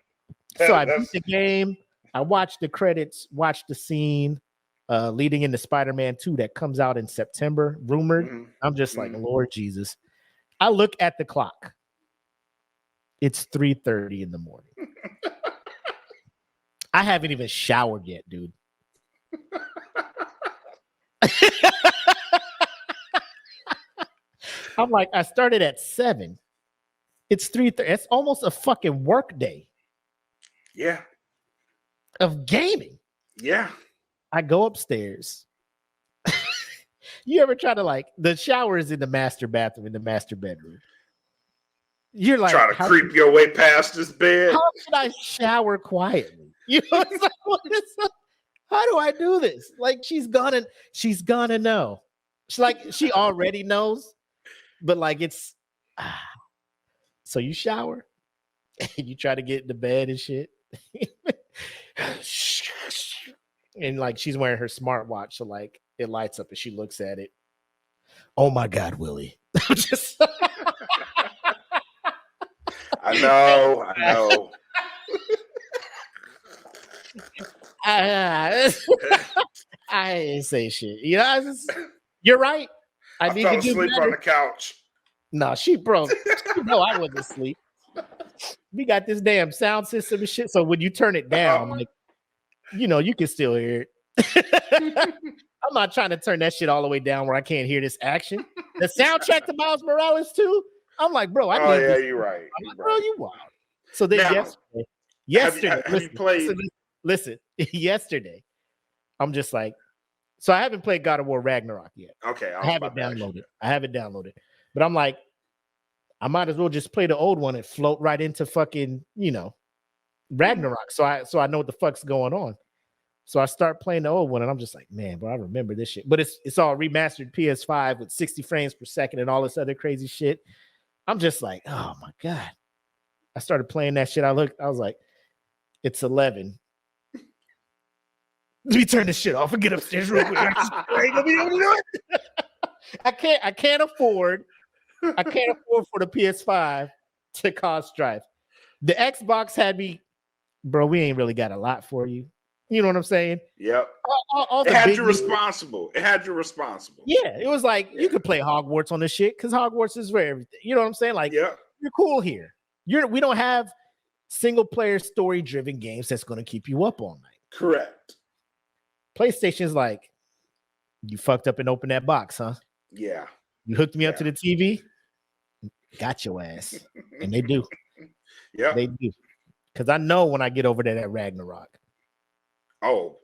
So I beat the game. I watched the credits, watched the scene leading into Spider-Man 2 that comes out in September, rumored. I'm just like, Lord Jesus. I look at the clock. It's 3:30 in the morning. I haven't even showered yet, dude. I'm like, I started at 7. It's 3:30. It's almost a fucking work day. Yeah. Of gaming. Yeah. I go upstairs. You ever try to like the shower is in the master bathroom in the master bedroom? You're like try to creep your way past this bed. How should I shower quietly? You know, it's like, how do I do this? Like she's gonna know. She already knows, but like it's so you shower and you try to get into bed and shit. And like she's wearing her smartwatch, so like it lights up and she looks at it. Oh my God, Willie. Just I know. I didn't say shit. You know, you're right. I need fell to do asleep better. on the couch. No, she broke. No, I wasn't asleep. We got this damn sound system and shit. So when you turn it down, like, you know, you can still hear it. I'm not trying to turn that shit all the way down where I can't hear this action. The soundtrack to Miles Morales too. I'm like, bro, I need this. You're right. I'm like, bro, you wild. So then yesterday, have you played? Listen, yesterday, I'm just like, so I haven't played God of War Ragnarok yet. Okay, I have it downloaded. But I'm like, I might as well just play the old one and float right into fucking, you know, Ragnarok. So I know what the fuck's going on. So I start playing the old one and I'm just like, man, bro, I remember this shit. But it's all remastered PS5 with 60 frames per second and all this other crazy shit. I'm just like, oh my God. I started playing that shit. I was like, it's 11. Let me turn this shit off and get upstairs real quick. I can't afford for the PS5 to cause strife. The Xbox had me, bro, we ain't really got a lot for you. You know what I'm saying? Yep. All it had you responsible. Yeah, it was like you could play Hogwarts on this shit because Hogwarts is for everything. You know what I'm saying? Like, you're cool here. We don't have single player story driven games that's going to keep you up all night. Correct. PlayStation's like, you fucked up and opened that box, huh? Yeah. You hooked me up to the TV. Got your ass, and they do. Yeah, they do. Because I know when I get over there at Ragnarok. Oh,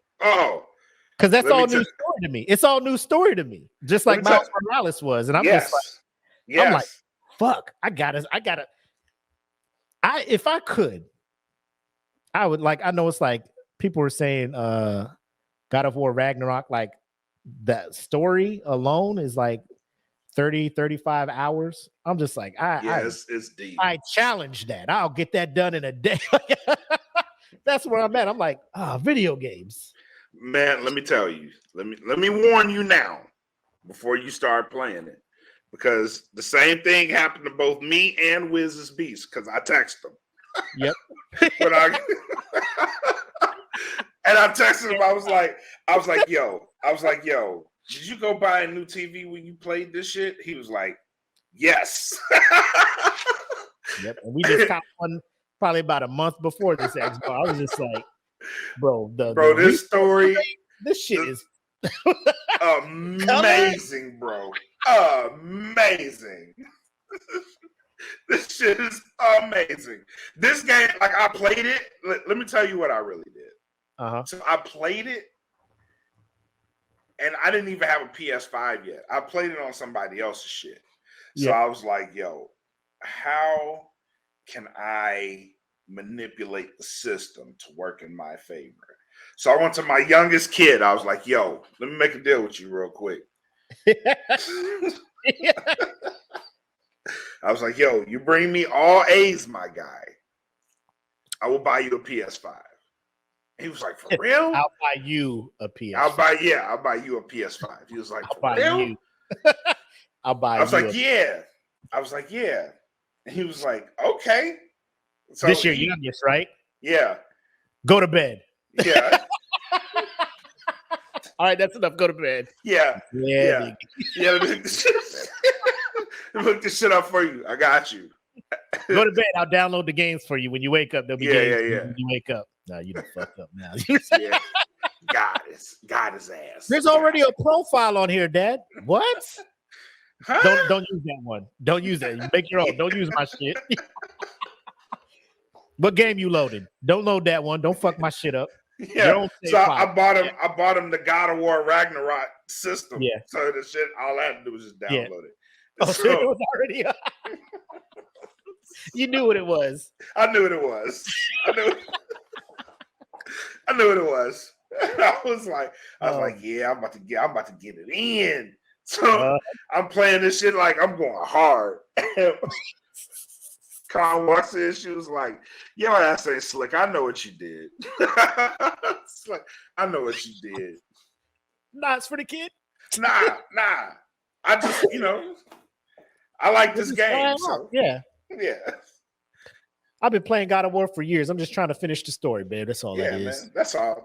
because that's all new story to me. It's all new story to me, just like Miles Morales was, and I'm just like, I'm like, fuck, I gotta. If I could, I would like. I know it's like people were saying, God of War Ragnarok, like that story alone is like 30, 35 hours. I'm just like, it's deep. I challenge that. I'll get that done in a day. That's where I'm at. I'm like, video games. Man, let me tell you. Let me warn you now before you start playing it. Because the same thing happened to both me and Wiz's Beast, because I texted him. Yep. And I texted him, I was like, yo, did you go buy a new TV when you played this shit? He was like, yes. Yep. And we just got one probably about a month before this Xbox. I was just like, bro, this story, this shit is amazing, bro. Amazing. This shit is amazing. This game, like I played it. Let me tell you what I really did. So I played it, and I didn't even have a PS5 yet. I played it on somebody else's shit. So I was like, yo, how can I manipulate the system to work in my favor? So I went to my youngest kid. I was like, yo, let me make a deal with you real quick. I was like, yo, you bring me all A's, my guy, I will buy you a PS5. He was like, for real? I'll buy you a PS5. I'll buy you a PS5. He was like, for real? I'll buy you. I was like, yeah. I was like, yeah. And he was like, okay. So this your youngest, right? Yeah. Go to bed. Yeah. All right, that's enough. Go to bed. Yeah. Look this shit up for you. I got you. Go to bed. I'll download the games for you. When you wake up, there'll be games when you wake up. No, you done fucked up now. Yeah. Got his ass. There's already a profile on here, Dad. What? Huh? Don't use that one. Don't use that. You make your own. Don't use my shit. What game you loading? Don't load that one. Don't fuck my shit up. Yeah. So I bought him. I bought him the God of War Ragnarok system. Yeah. So the shit, all I had to do was just download it. Oh, so it was already. You knew what it was. I knew what it was. I knew what it was. I was like, yeah, I'm about to get it in. So I'm playing this shit like I'm going hard. Con watched this. She was like, "Your ass ain't slick. I know what you did." It's like, I know what you did. Nah, it's for the kid. Nah. I just, I like this game. So. Yeah. I've been playing God of War for years. I'm just trying to finish the story, babe. That's all that is. Man. That's all.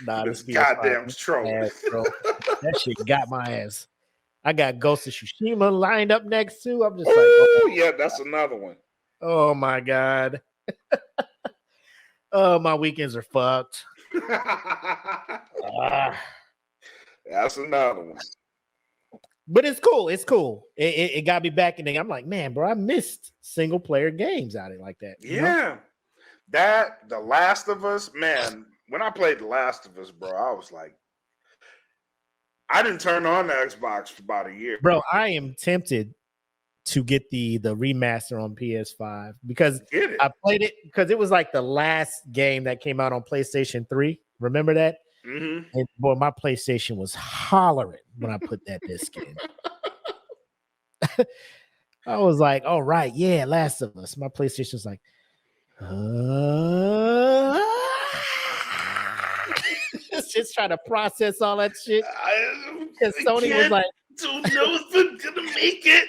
Nah, this goddamn troll. That shit got my ass. I got Ghost of Tsushima lined up next too. I'm just like, oh yeah, that's another one. Oh my god. Oh, my weekends are fucked. That's another one. But it's cool. It's cool. It got me back in there. I'm like, man, bro, I missed single player games out of it like that. Yeah. That The Last of Us, man. When I played The Last of Us, bro, I was like, I didn't turn on the Xbox for about a year. Bro, I am tempted to get the remaster on PS5 because I played it because it was like the last game that came out on PlayStation 3. Remember that? Mm-hmm. And boy, my PlayStation was hollering when I put that disc in. I was like, all right, yeah, Last of Us. My PlayStation was like, just trying to process all that shit. Because Sony was like, don't know if I'm gonna make it.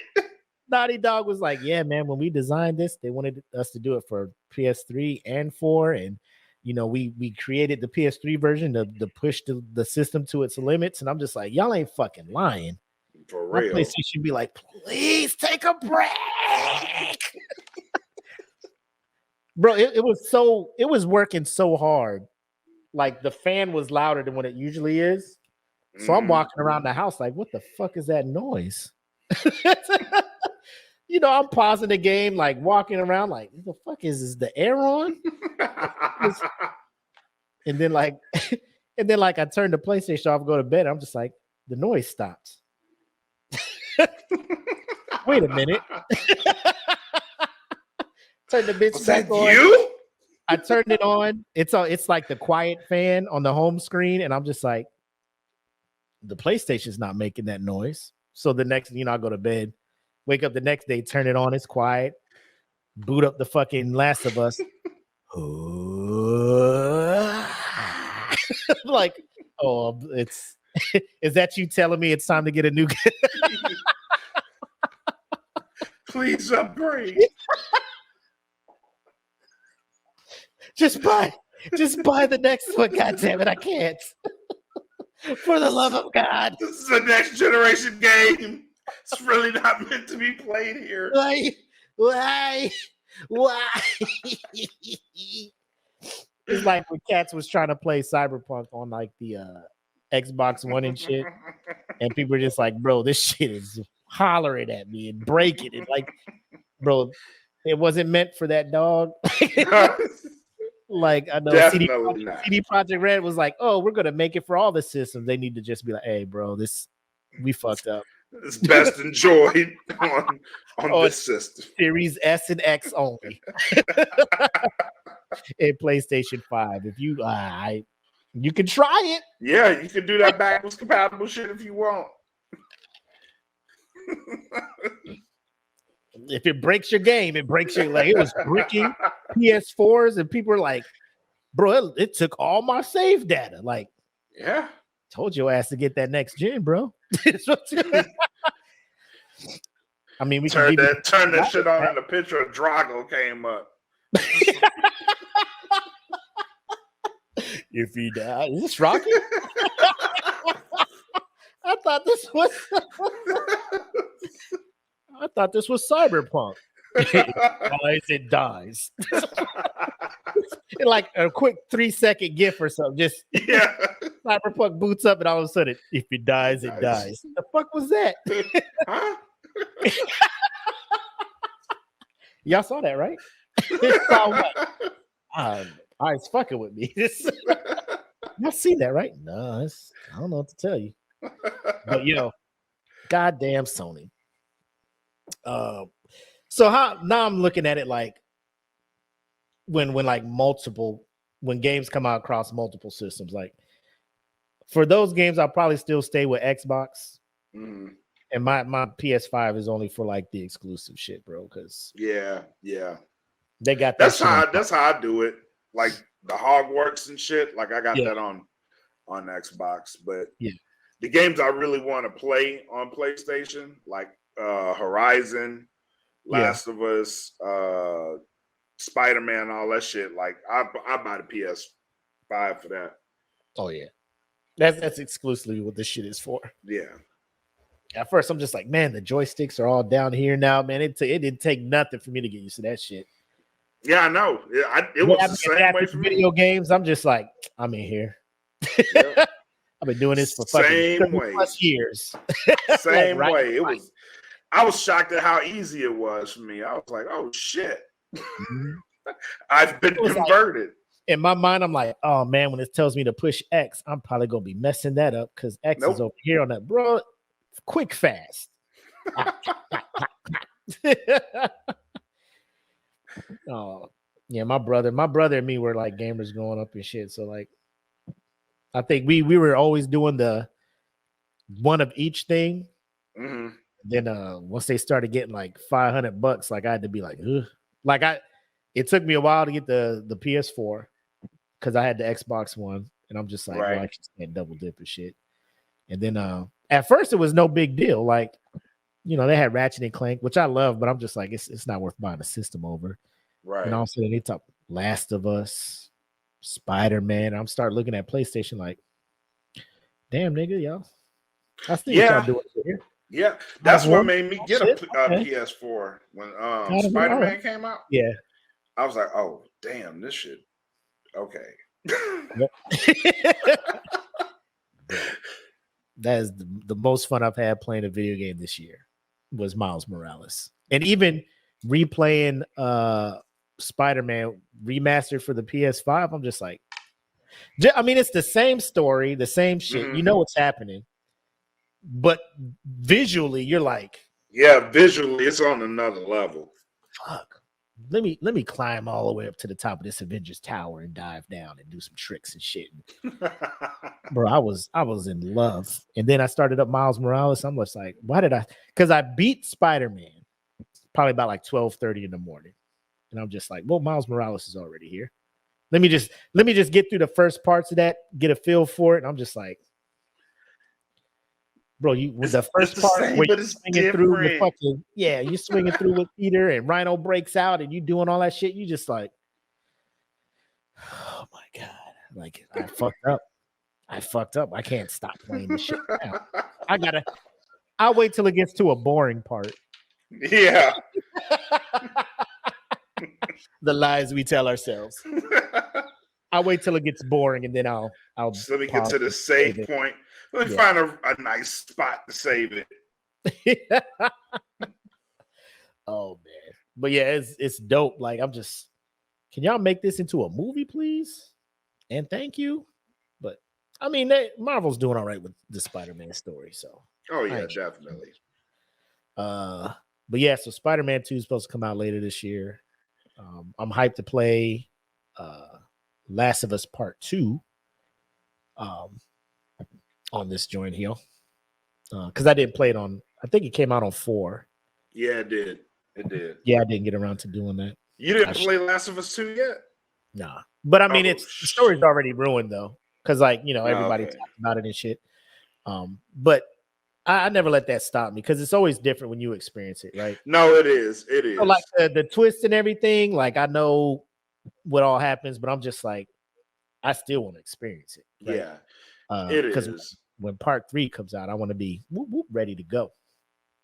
Naughty Dog was like, yeah, man, when we designed this, they wanted us to do it for PS3 and 4. And, we created the PS3 version to push the system to its limits. And I'm just like, y'all ain't fucking lying. For real. My PlayStation be like, please take a break. Bro, it was working so hard. Like the fan was louder than what it usually is. So I'm walking around the house like, what the fuck is that noise? I'm pausing the game, like walking around like, what the fuck is this? The air on? and then I turn the PlayStation off, go to bed. I'm just like, the noise stops. Wait a minute. Turn the bitch back on. You? I turned it on. It's like the quiet fan on the home screen, and I'm just like, the PlayStation's not making that noise. So the next, I go to bed, wake up the next day, turn it on, it's quiet, boot up the fucking Last of Us. Like, oh, is that you telling me it's time to get a new game? Please upgrade. Just buy the next one. God damn it, I can't. For the love of God. This is a next generation game. It's really not meant to be played here. Why? It's like when Cats was trying to play Cyberpunk on like the Xbox One and shit. And people were just like, bro, this shit is hollering at me and breaking it. Like, bro, it wasn't meant for that dog. Like, I know CD Projekt Red was like, oh, we're gonna make it for all the systems. They need to just be like, hey, bro, we fucked up. It's best enjoyed on this system. Series S and X only. And PlayStation 5. If you you can try it. Yeah, you can do that backwards compatible shit if you want. If it breaks your game, it breaks your, like, it was breaking PS4s, and people were like, bro, it took all my save data. Like, yeah, told your ass to get that next gen, bro. I mean, we turn that shit on, and a picture of Drago came up. If he died, is this Rocky? I thought this was Cyberpunk. It dies. Like a quick 3-second gif or something. Just Cyberpunk boots up, and all of a sudden, if it dies, it dies. The fuck was that? Huh? Y'all saw that, right? Saw what? It's fucking with me. Y'all seen that, right? No, I don't know what to tell you. But goddamn Sony. So how now I'm looking at it like when games come out across multiple systems, like for those games, I'll probably still stay with Xbox. Mm. And my PS5 is only for like the exclusive shit, bro. Because yeah, they got that's how I do it. Like the Hogwarts and shit. Like I got that on Xbox, but the games I really want to play on PlayStation, like Horizon, Last of Us, Spider-Man, all that shit. Like I buy the PS5 for that. Oh yeah, that's exclusively what this shit is for. Yeah. At first, I'm just like, man, the joysticks are all down here now, man. It didn't take nothing for me to get used to that shit. Yeah, I know. It was the same way for video me. games. I'm just like, I'm in here. Yep. I've been doing this for fucking plus years. Same way. I was shocked at how easy it was for me. I was like, oh shit. I've been converted. In my mind, I'm like, oh man, when it tells me to push X, I'm probably gonna be messing that up because X is over here on that, bro. Quick, fast. Oh yeah, my brother and me were like gamers growing up and shit. So like, I think we were always doing the one of each thing. Mm-hmm. Then once they started getting like $500, like I had to be like, ugh. Like it took me a while to get the PS4 because I had the Xbox One, and I'm just like, well, I just can't double dip and shit. And then at first it was no big deal. Like, they had Ratchet and Clank, which I love, but I'm just like, it's not worth buying a system over. Right. And all of a sudden they talk Last of Us, Spider-Man. I'm starting looking at PlayStation like, damn nigga, y'all. I see what y'all doing here. Yeah, that's what made me get a PS4 when Spider-Man came out. Yeah. I was like, oh, damn, this shit. Okay. That is the most fun I've had playing a video game this year was Miles Morales. And even replaying Spider-Man remastered for the PS5, I'm just like, I mean, it's the same story, the same shit. Mm-hmm. You know what's happening. But visually, you're like, yeah, visually, it's on another level. Fuck. Let me climb all the way up to the top of this Avengers Tower and dive down and do some tricks and shit. Bro, I was in love. And then I started up Miles Morales. I'm just like, why did I? Because I beat Spider-Man probably about like 12:30 in the morning. And I'm just like, well, Miles Morales is already here. Let me just get through the first parts of that, get a feel for it. And I'm just like, bro, the first part where you're swinging through with fucking, you're swinging through with Peter and Rhino breaks out and you doing all that shit. You just like, oh my God. Like, I fucked up. I can't stop playing this shit now. I'll wait till it gets to a boring part. Yeah. The lies we tell ourselves. I'll wait till it gets boring and then I'll just let me get to the save point. Let me find a nice spot to save it. Oh man. But yeah, it's dope. Like I'm just, can y'all make this into a movie, please? And thank you. But I mean, Marvel's doing all right with the Spider-Man story. So definitely. But yeah, so Spider-Man 2 is supposed to come out later this year. I'm hyped to play Last of Us Part 2 on this joint here. Because I didn't play it on, I think it came out on 4. Yeah, it did. Yeah, I didn't get around to doing that. You didn't play Last of Us 2 yet? Nah. But I mean, the story's already ruined though. Because everybody talks about it and shit. But I never let that stop me because it's always different when you experience it, right? No, it is. It is. So like the twist and everything, like I know what all happens, but I'm just like, I still want to experience it. Right? Yeah, it is. Because when part 3 comes out, I want to be ready to go.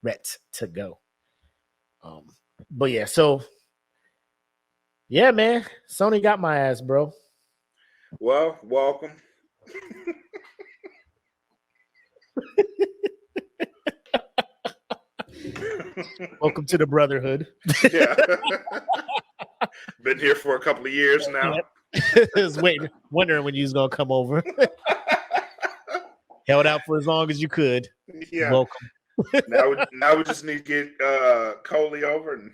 But yeah, so yeah, man, Sony got my ass, bro. Well, welcome. Welcome to the brotherhood. Yeah. Been here for a couple of years now. Was wondering when you was gonna come over. Held out for as long as you could. Yeah. Welcome. now we just need to get Coley over and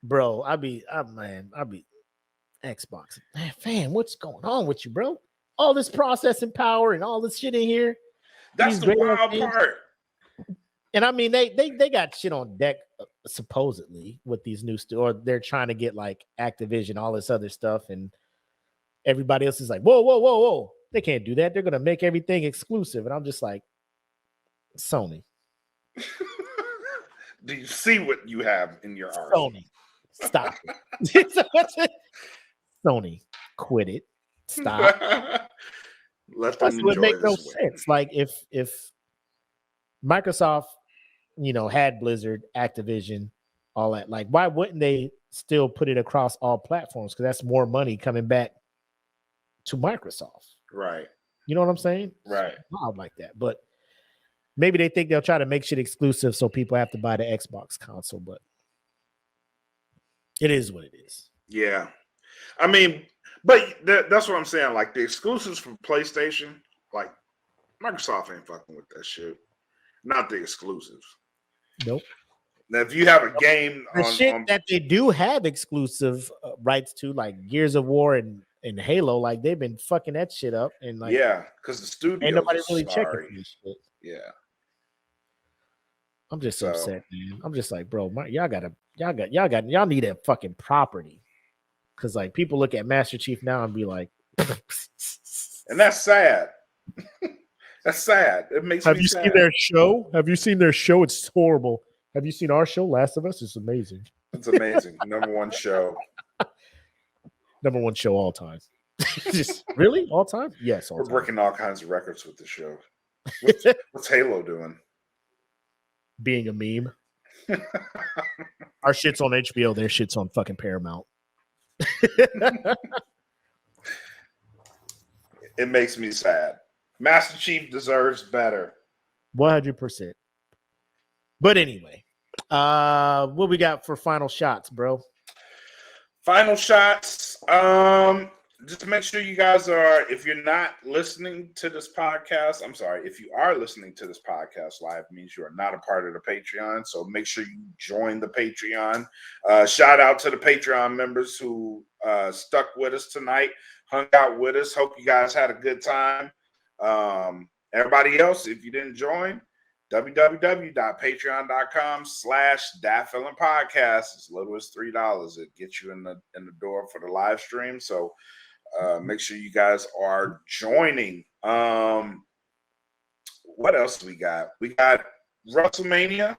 Bro, I be Xbox. Man, fan, what's going on with you, bro? All this processing power and all this shit in here. That's the wild part. And I mean, they got shit on deck supposedly with these new or they're trying to get like Activision, all this other stuff, and everybody else is like, whoa. They can't do that. They're gonna make everything exclusive. And I'm just like, Sony. Do you see what you have in your arms? Sony, stop it. Sony, quit it. Stop. Let them That's what enjoy make no this sense. Like if Microsoft, had Blizzard, Activision, all that, like why wouldn't they still put it across all platforms? Because that's more money coming back to Microsoft. Right. You know what I'm saying? Right. Wild like that. But maybe they think they'll try to make shit exclusive so people have to buy the Xbox console, but it is what it is. Yeah. I mean, but that's what I'm saying. Like the exclusives from PlayStation, like Microsoft ain't fucking with that shit. Not the exclusives. Nope. Now, if you have a game that they do have exclusive rights to, like Gears of War and Halo, like they've been fucking that shit up, and like because the studio ain't nobody really checking for this shit. Yeah. I'm just upset, man. I'm just like, bro, y'all need a fucking property. Cause like people look at Master Chief now and be like, and that's sad. That's sad. It makes Have me you sad. seen their show? Have you seen their show? It's horrible. Have you seen our show, Last of Us? It's amazing. It's amazing. Number one show. Number one show all time. Just really all time? Yes, all We're time. breaking all kinds of records with the show. What's Halo doing? Being a meme. Our shit's on HBO. Their shit's on fucking Paramount. It makes me sad. Master Chief deserves better. 100%. But anyway, what we got for final shots, bro? Final shots. Just make sure you guys are, if you're not listening to this podcast, I'm sorry, if you are listening to this podcast live, it means you are not a part of the Patreon. So make sure you join the Patreon. Shout out to the Patreon members who stuck with us tonight, hung out with us. Hope you guys had a good time. Everybody else, if you didn't join, www.patreon.com/DatFeelinPodcast. As little as $3. It gets you in the door for the live stream. So make sure you guys are joining. What else we got? We got WrestleMania.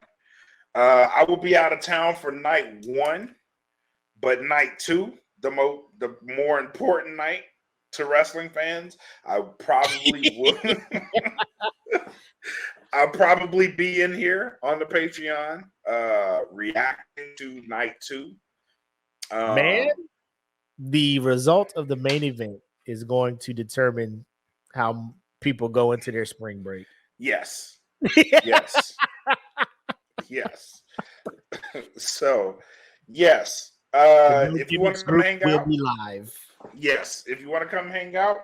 I will be out of town for night 1, but night 2, the more important night to wrestling fans, I probably would. I'll probably be in here on the Patreon reacting to night 2. Man, the result of the main event is going to determine how people go into their spring break. Yes. Yes. Yes. So, yes. If you want to come hang out, we'll be live. Yes. If you want to come hang out,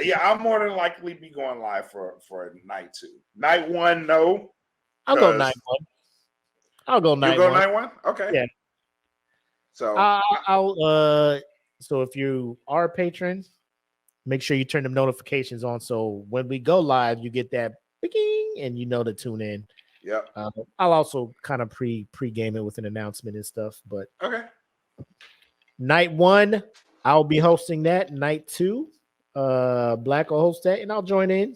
yeah, I'll more than likely be going live for night 2. Night 1, no. I'll go night 1. I'll go night 1. You go night 1? Okay. Yeah. So so if you are a patron, make sure you turn the notifications on. So when we go live, you get that ping and you know to tune in. Yep. I'll also kind of pre-game it with an announcement and stuff. But okay. Night 1, I'll be hosting that. Night 2, Black will host that, and I'll join in,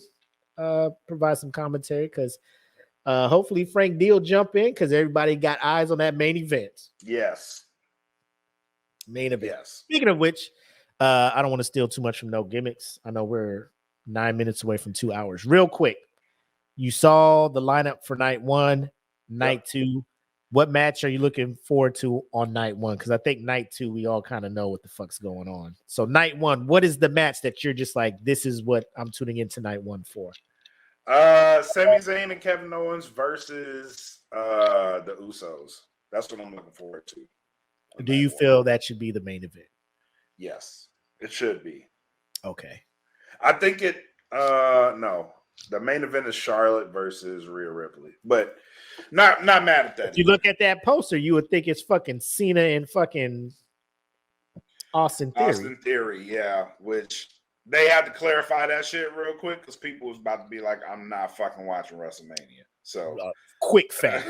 provide some commentary because hopefully Frank D will jump in because everybody got eyes on that main event. Yes. Main event. Yes. Speaking of which, I don't want to steal too much from No Gimmicks. I know we're 9 minutes away from 2 hours. Real quick, you saw the lineup for night 1, night 2. What match are you looking forward to on night 1? Because I think night 2, we all kind of know what the fuck's going on. So night 1, what is the match that you're just like, this is what I'm tuning into night 1 for? Sami Zayn and Kevin Owens versus the Usos. That's what I'm looking forward to. Do you feel that should be the main event? Yes, it should be. Okay. I think it. No, the main event is Charlotte versus Rhea Ripley, but not mad at that. If you look at that poster, you would think it's fucking Cena and fucking Austin Theory. Austin Theory, yeah. Which they had to clarify that shit real quick because people was about to be like, "I'm not fucking watching WrestleMania." So quick fast.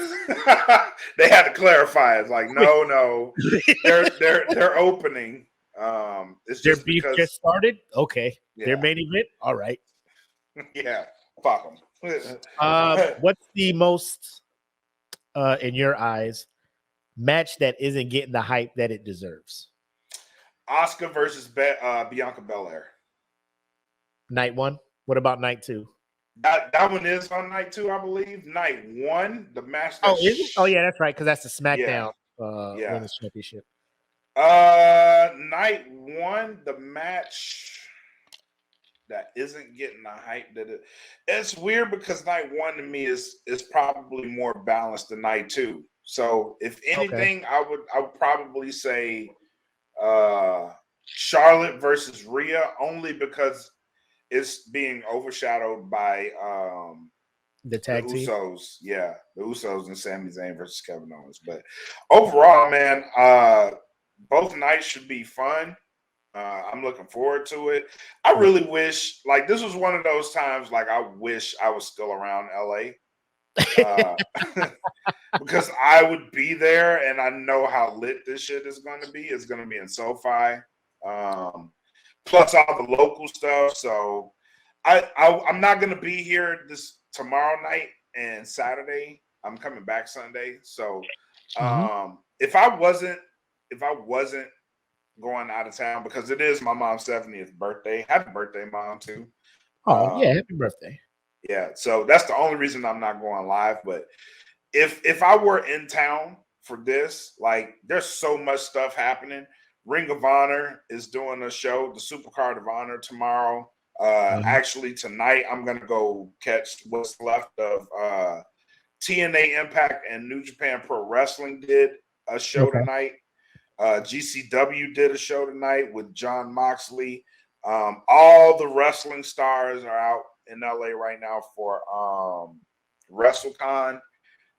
They had to clarify. It's like, no, they're opening. It's Their just beef because, just started. Okay, yeah. Their main event. All right. Yeah, fuck them. What's the most, in your eyes, match that isn't getting the hype that it deserves? Asuka versus Bianca Belair. Night 1. What about night 2? That one is on night 2, I believe. Night 1, the match. Oh, is it? Oh, yeah, that's right. Because that's the SmackDown Yeah. Women's Championship. Night 1, the match that isn't getting the hype that it's weird because night 1 to me is probably more balanced than night 2. So if anything, I would probably say Charlotte versus Rhea, only because it's being overshadowed by the tag team. Usos. Yeah, the Usos and Sami Zayn versus Kevin Owens. But overall, man, both nights should be fun. I'm looking forward to it. I really wish, like, this was one of those times, like, I wish I was still around LA. Because I would be there and I know how lit this shit is going to be. It's going to be in SoFi. Plus all the local stuff. So I'm not going to be here this tomorrow night and Saturday. I'm coming back Sunday. So if I wasn't going out of town, because it is my mom's 70th birthday. Happy birthday, Mom, too. Oh, yeah, happy birthday. Yeah, so that's the only reason I'm not going live. But if I were in town for this, like, there's so much stuff happening. Ring of Honor is doing a show, the Supercard of Honor, tomorrow. Actually, tonight I'm gonna go catch what's left of TNA Impact and New Japan Pro Wrestling did a show tonight. GCW did a show tonight with John Moxley. All the wrestling stars are out in LA right now for WrestleCon.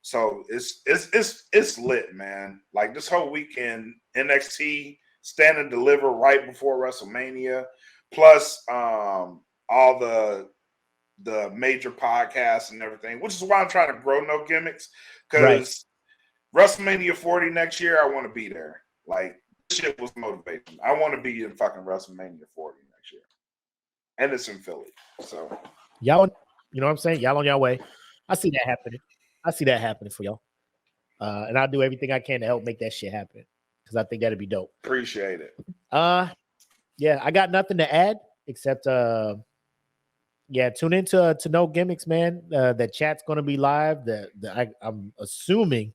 So it's lit, man. Like, this whole weekend, NXT Stand and Deliver right before WrestleMania, plus all the major podcasts and everything, which is why I'm trying to grow No Gimmicks, because WrestleMania 40 next year, I want to be there. Like, this shit was motivation. I want to be in fucking WrestleMania 40 next year. And it's in Philly. So y'all, you know what I'm saying? Y'all on y'all way. I see that happening. I see that happening for y'all. And I'll do everything I can to help make that shit happen, because I think that'd be dope. Appreciate it. Yeah, I got nothing to add except tune into to No Gimmicks, man. The chat's gonna be live. I'm assuming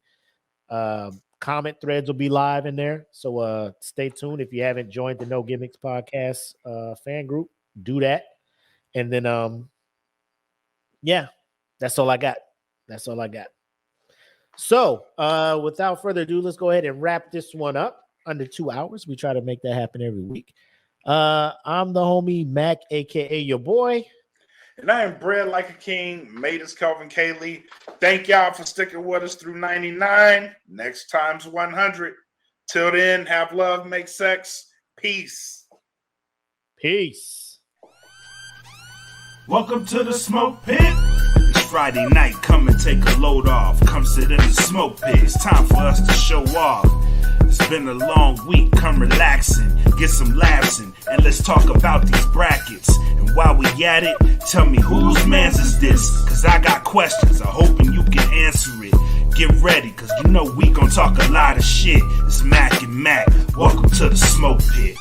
comment threads will be live in there. So stay tuned. If you haven't joined the No Gimmicks podcast fan group, do that. And then that's all I got. That's all I got. So without further ado, let's go ahead and wrap this one up under 2 hours. We try to make that happen every week. I'm the homie Mac, aka your boy. And I am bred like a king. Made us Kelvin Cayley. Thank y'all for sticking with us through 99. Next time's 100. Till then, have love, make sex. Peace. Peace. Welcome to the Smoke Pit. It's Friday night, come and take a load off. Come sit in the Smoke Pit. It's time for us to show off. It's been a long week, come relaxing, get some laughs in, and let's talk about these brackets. And while we at it, tell me whose man's is this? Cause I got questions, I'm hoping you can answer it. Get ready, cause you know we gon' talk a lot of shit. It's Mac and Mac, welcome to the Smoke Pit.